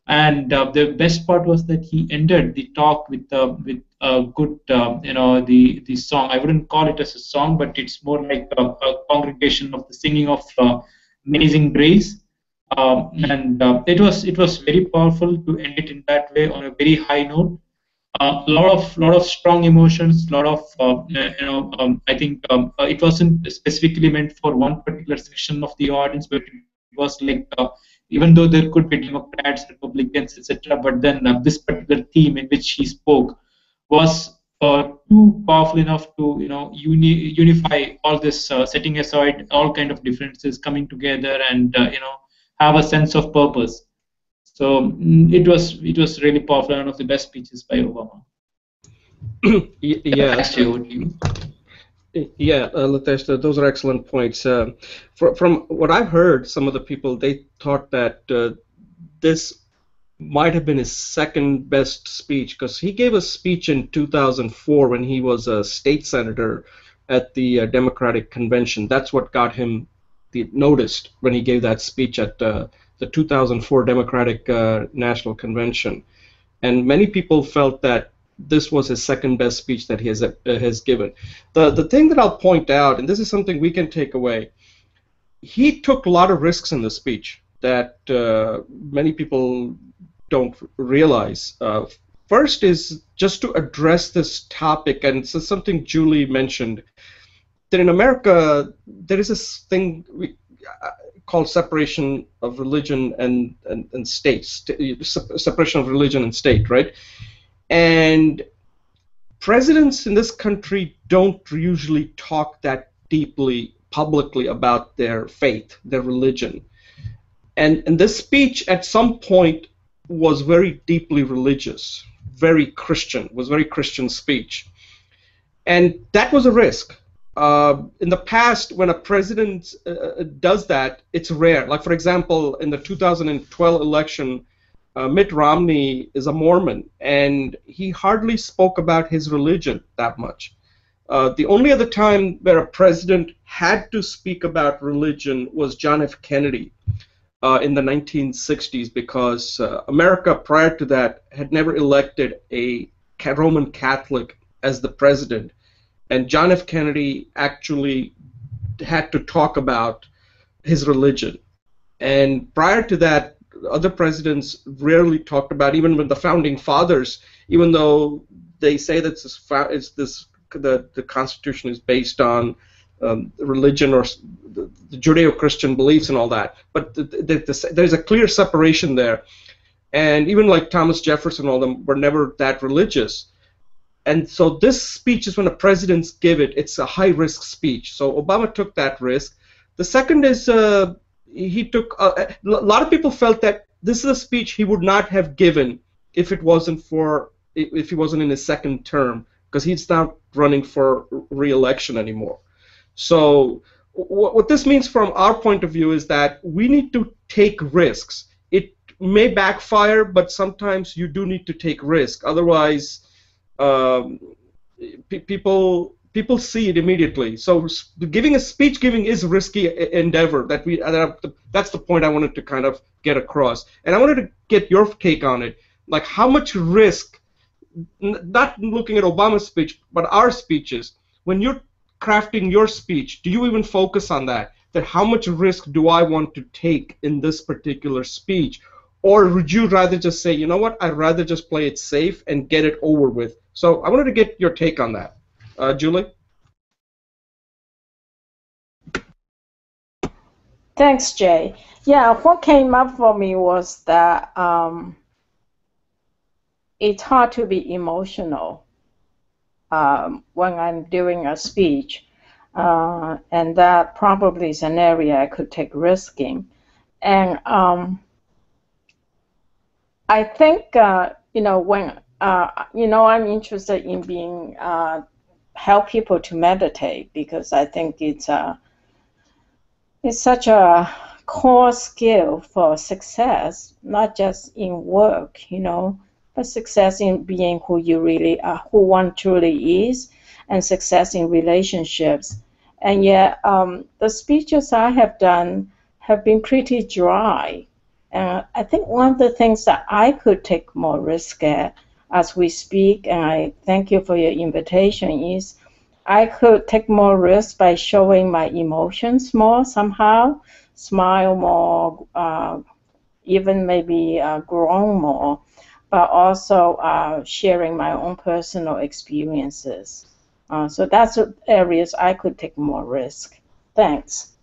And the best part was that he ended the talk with a good, the song. I wouldn't call it as a song, but it's more like a congregation of the singing of Amazing Grace. And it was very powerful to end it in that way on a very high note. A lot of strong emotions, lot of I think it wasn't specifically meant for one particular section of the audience, but it was like even though there could be Democrats, Republicans, etc., but then this particular theme in which he spoke was too powerful enough to unify all this, setting aside all kind of differences, coming together and have a sense of purpose. So it was really powerful, one of the best speeches by Obama. Yeah. Thanks, Jay, over to you. Yeah, Lathesh, those are excellent points. From what I've heard, some of the people, they thought that this might have been his second best speech, because he gave a speech in 2004 when he was a state senator at the Democratic Convention. That's what got him noticed when he gave that speech at the 2004 Democratic National Convention. And many people felt that this was his second best speech that he has given. The thing that I'll point out, and this is something we can take away, he took a lot of risks in the speech that many people don't realize. First is just to address this topic, and it's something Julie mentioned, that in America there is this thing called separation of religion and state, separation of religion and state, right? And presidents in this country don't usually talk that deeply publicly about their faith, their religion. And this speech at some point was very deeply religious, very Christian, was very Christian speech. And that was a risk. In the past, when a president does that, it's rare. Like, for example, in the 2012 election, Mitt Romney is a Mormon, and he hardly spoke about his religion that much. The only other time where a president had to speak about religion was John F. Kennedy in the 1960s, because America prior to that had never elected a Roman Catholic as the president. And John F. Kennedy actually had to talk about his religion. And prior to that, other presidents rarely talked about, even with the founding fathers, even though they say that the Constitution is based on religion or the Judeo-Christian beliefs and all that. But there's a clear separation there. And even like Thomas Jefferson and all them were never that religious. And so this speech is when the presidents give it, it's a high-risk speech. So Obama took that risk. The second is he took a lot of people felt that this is a speech he would not have given if he wasn't in his second term, because he's not running for re-election anymore. So what this means from our point of view is that we need to take risks. It may backfire, but sometimes you do need to take risk. Otherwise, people see it immediately. So speech giving is a risky endeavor. That's the point I wanted to kind of get across. And I wanted to get your take on it. Like, how much risk, not looking at Obama's speech, but our speeches, when you're crafting your speech, do you even focus on that? That how much risk do I want to take in this particular speech? Or would you rather just say, you know what, I'd rather just play it safe and get it over with? So I wanted to get your take on that. Julie? Thanks, Jay. Yeah, what came up for me was that it's hard to be emotional when I'm doing a speech, and that probably is an area I could take risk in. And I think when I'm interested in being help people to meditate, because I think it's such a core skill for success, not just in work, but success in being who you really are, who one truly is, and success in relationships. And yet, the speeches I have done have been pretty dry. I think one of the things that I could take more risk at as we speak, and I thank you for your invitation, is I could take more risk by showing my emotions more somehow, smile more, even maybe groan more, but also sharing my own personal experiences. So that's areas I could take more risk. Thanks.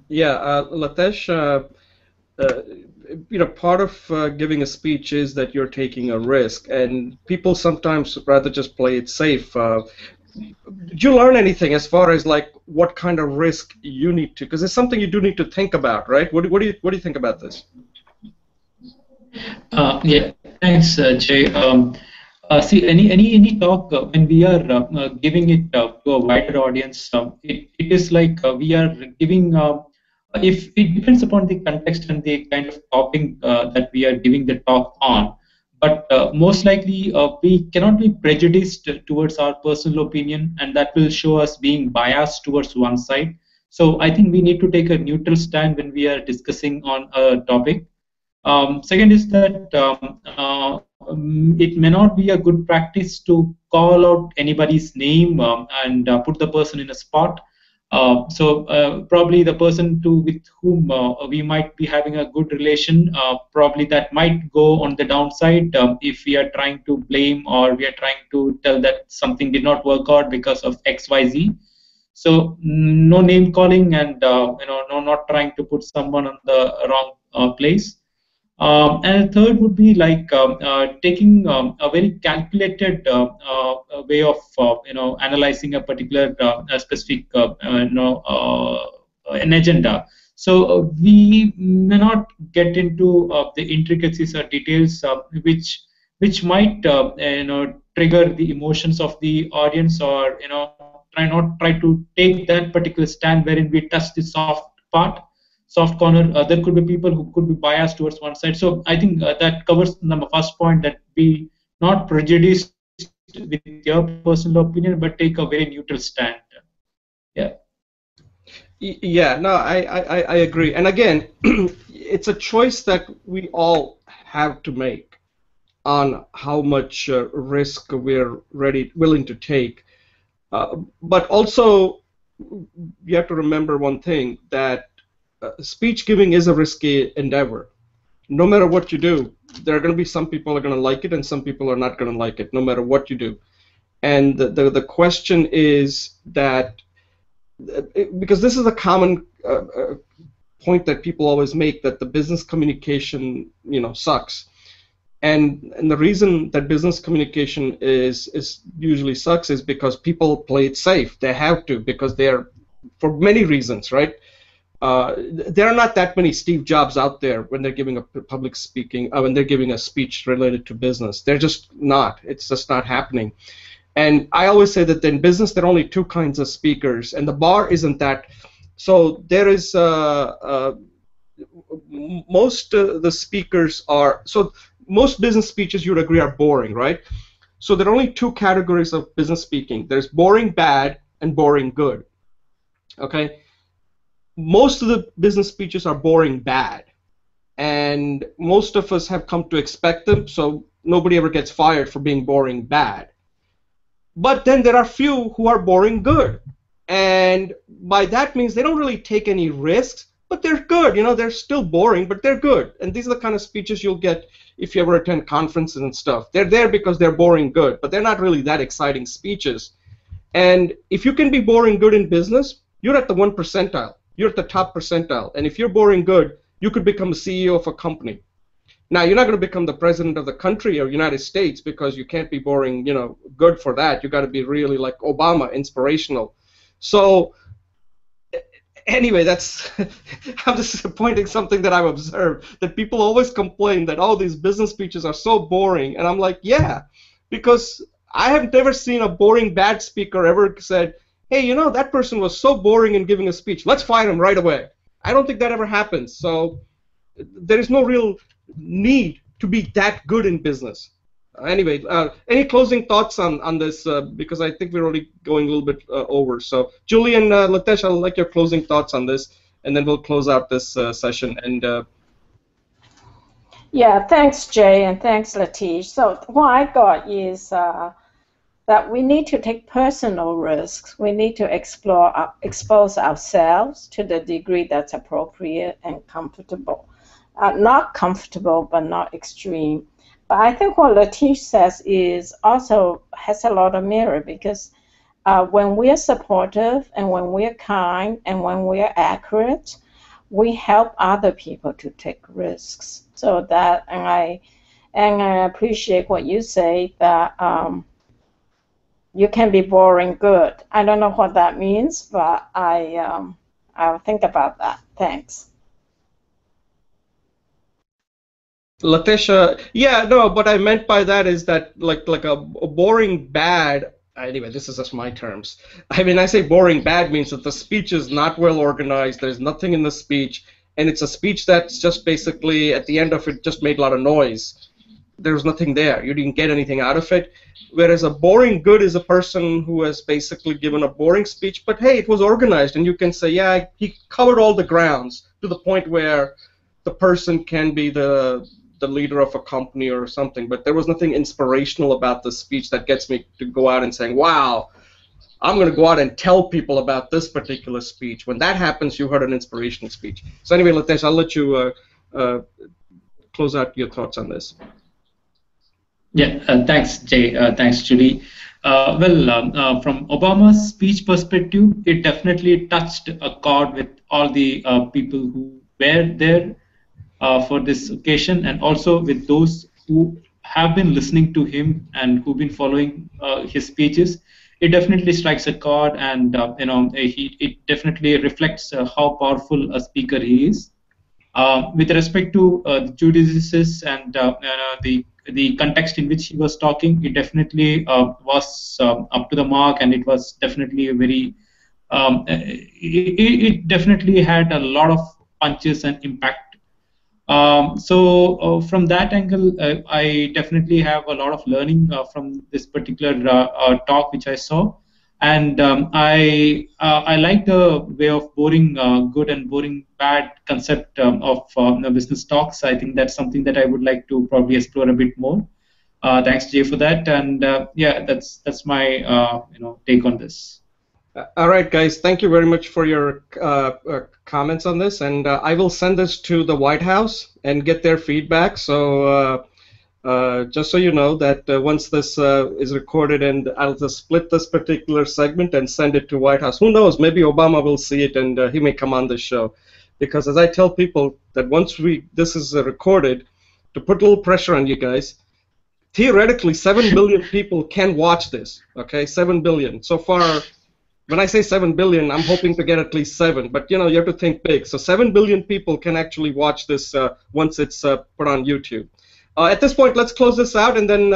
Yeah, Lathesh, part of giving a speech is that you're taking a risk, and people sometimes rather just play it safe. Did you learn anything as far as like what kind of risk you need to? Because it's something you do need to think about, right? What do you think about this? Yeah, thanks, Jay. See, any talk when we are giving it to a wider audience, it is like we are giving. If it depends upon the context and the kind of topic that we are giving the talk on, but most likely we cannot be prejudiced towards our personal opinion, and that will show us being biased towards one side. So I think we need to take a neutral stand when we are discussing on a topic. Second is that it may not be a good practice to call out anybody's name and put the person in a spot. So probably the person with whom we might be having a good relation, probably that might go on the downside if we are trying to blame or we are trying to tell that something did not work out because of X, Y, Z. So no name calling and no, not trying to put someone on the wrong place. And third would be like taking a very calculated way of analyzing a particular specific an agenda. So we may not get into the intricacies or details which might trigger the emotions of the audience, or try to take that particular stand wherein we touch the soft corner. There could be people who could be biased towards one side. So I think that covers the first point, that be not prejudiced with your personal opinion, but take a very neutral stand. Yeah. Yeah, no, I agree. And again, it's a choice that we all have to make on how much risk we're willing to take. But also, you have to remember one thing, that speech giving is a risky endeavor. No matter what you do, there are going to be some people are going to like it and some people are not going to like it, no matter what you do. And the question is that, because this is a common point that people always make, that the business communication sucks. And the reason that business communication is usually sucks is because people play it safe. They have to, because they're, for many reasons, right? There are not that many Steve Jobs out there when they're giving a public speaking, when they're giving a speech related to business. They're just not. It's just not happening. And I always say that in business there are only two kinds of speakers, and the bar isn't that. So there is most the speakers are, so most business speeches, you would agree, are boring, right? So there are only two categories of business speaking. There's boring bad and boring good. Okay? Most of the business speeches are boring bad, and most of us have come to expect them, so nobody ever gets fired for being boring bad. But then there are few who are boring good, and by that means they don't really take any risks, but they're good. They're still boring, but they're good. And these are the kind of speeches you'll get if you ever attend conferences and stuff. They're there because they're boring good, but they're not really that exciting speeches. And if you can be boring good in business, you're at the 1 percentile. You're at the top percentile. And if you're boring good, you could become a CEO of a company. Now, you're not going to become the president of the country or United States because you can't be boring, good for that. You got to be really like Obama, inspirational. So anyway, that's I'm just pointing something that I've observed, that people always complain that, oh, these business speeches are so boring. And I'm like, yeah, because I have never seen a boring bad speaker ever said, hey, that person was so boring in giving a speech. Let's fire him right away. I don't think that ever happens. So there is no real need to be that good in business. Anyway, any closing thoughts on this? Because I think we're already going a little bit over. So, Julie and Lathesh, I'd like your closing thoughts on this, and then we'll close out this session. And yeah, thanks, Jay, and thanks, Lathesh. So what I got is that we need to take personal risks. We need to expose ourselves to the degree that's appropriate and comfortable. Not comfortable, but not extreme. But I think what Lathesh says is also has a lot of merit, because when we're supportive and when we're kind and when we're accurate, we help other people to take risks. So that, and I appreciate what you say, that you can be boring good. I don't know what that means, but I'll think about that. Thanks. Lathesh, yeah, no, what I meant by that is that like a boring bad. Anyway, this is just my terms. I mean, I say boring bad means that the speech is not well organized. There's nothing in the speech, and it's a speech that's just basically at the end of it just made a lot of noise. There's nothing there. You didn't get anything out of it. Whereas a boring good is a person who has basically given a boring speech, but hey, it was organized, and you can say, yeah, he covered all the grounds to the point where the person can be the leader of a company or something, but there was nothing inspirational about the speech that gets me to go out and saying, wow, I'm going to go out and tell people about this particular speech. When that happens, you heard an inspirational speech. So anyway, Lathesh, I'll let you close out your thoughts on this. Yeah, thanks, Jay. Thanks, Julie. From Obama's speech perspective, it definitely touched a chord with all the people who were there for this occasion, and also with those who have been listening to him and who've been following his speeches. It definitely strikes a chord, and it definitely reflects how powerful a speaker he is. With respect to the judices and the context in which he was talking, it definitely was up to the mark, and it was definitely a very it definitely had a lot of punches and impact. From that angle, I definitely have a lot of learning from this particular talk which I saw, and I like the way of boring good and boring bad concept of business talks. I think that's something that I would like to probably explore a bit more. Thanks, Jay, for that, and yeah, that's my take on this. All right, guys, thank you very much for your comments on this, and I will send this to the White House and get their feedback. So just so you know that once this is recorded, and I'll just split this particular segment and send it to White House. Who knows, maybe Obama will see it and he may come on this show. Because as I tell people, that once this is recorded, to put a little pressure on you guys, theoretically 7 billion people can watch this, okay, 7 billion. So far, when I say 7 billion, I'm hoping to get at least 7, but you have to think big. So 7 billion people can actually watch this once it's put on YouTube. At this point, let's close this out, and then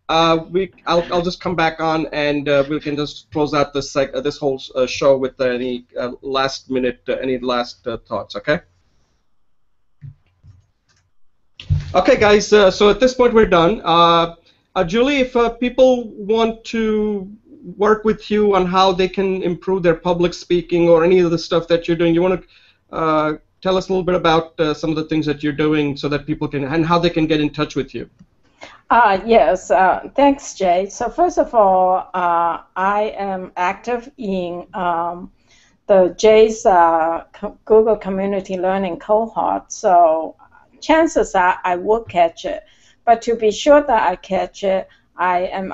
I'll just come back on, and we can just close out this whole show with any last thoughts. Okay. Okay, guys. So at this point, we're done. Julie, if people want to work with you on how they can improve their public speaking or any of the stuff that you're doing, you want to tell us a little bit about some of the things that you're doing so that people can, and how they can get in touch with you. Yes, thanks, Jay. So first of all, I am active in the Jay's Google Community Learning cohort, so chances are I will catch it. But to be sure that I catch it, I am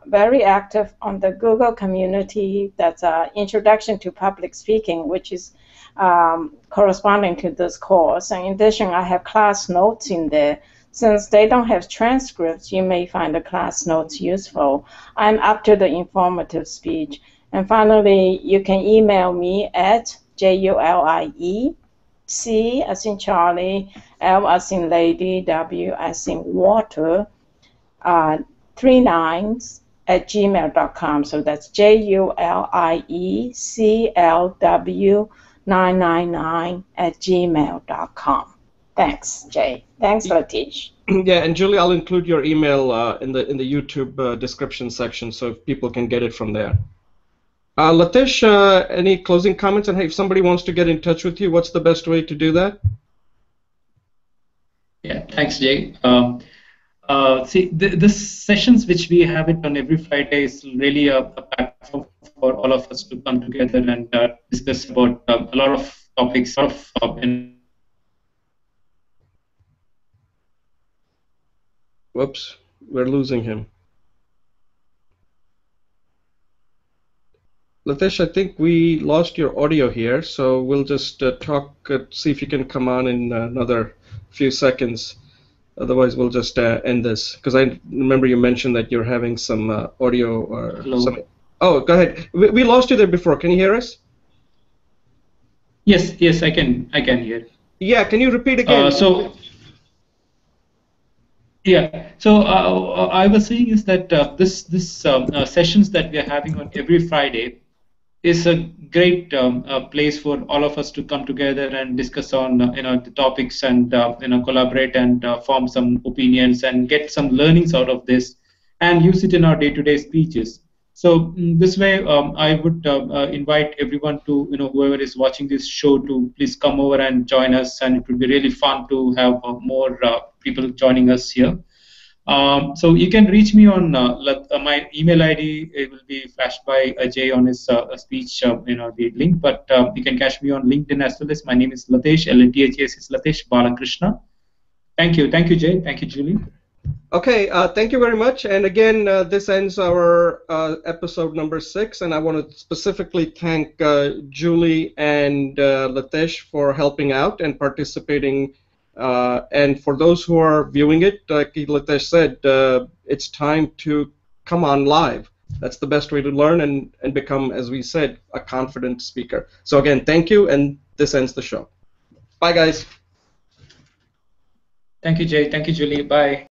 very active on the Google community. That's Introduction to Public Speaking, which is corresponding to this course. And in addition, I have class notes in there. Since they don't have transcripts, you may find the class notes useful. I'm up to the informative speech. And finally, you can email me at JULIE, C as in Charlie, L as in Lady, W as in Water, 39 at gmail.com. So that's JULIECLW999 at gmail.com. Thanks, Jay. Thanks, Lathesh. Yeah, and Julie, I'll include your email in the YouTube description section so people can get it from there. Lathesh, any closing comments? And hey, if somebody wants to get in touch with you, what's the best way to do that? Yeah, thanks, Jay. See, the sessions which we have it on every Friday is really a platform for all of us to come together and discuss about a lot of topics, Whoops, we're losing him. Lathesh, I think we lost your audio here, so we'll just see if you can come on in another few seconds. Otherwise, we'll just end this, because I remember you mentioned that you're having some audio or something. Oh, go ahead. We lost you there before. Can you hear us? Yes, I can hear. Yeah, can you repeat again? I was saying is that this sessions that we are having on every Friday is a great place for all of us to come together and discuss on the topics and collaborate and form some opinions and get some learnings out of this and use it in our day-to-day speeches. So this way, I would invite everyone to whoever is watching this show to please come over and join us, and it would be really fun to have more people joining us here. So you can reach me on my email ID. It will be flashed by Jay on his speech, the link. But you can catch me on LinkedIn as well. As my name is Lathesh. LATHS is Lathesh Balakrishna. Thank you, Jay. Thank you, Julie. Okay, thank you very much. And again, this ends our episode number 6. And I want to specifically thank Julie and Lathesh for helping out and participating. And for those who are viewing it, like Lathesh said, it's time to come on live. That's the best way to learn and become, as we said, a confident speaker. So again, thank you, and this ends the show. Bye, guys. Thank you, Jay. Thank you, Julie. Bye.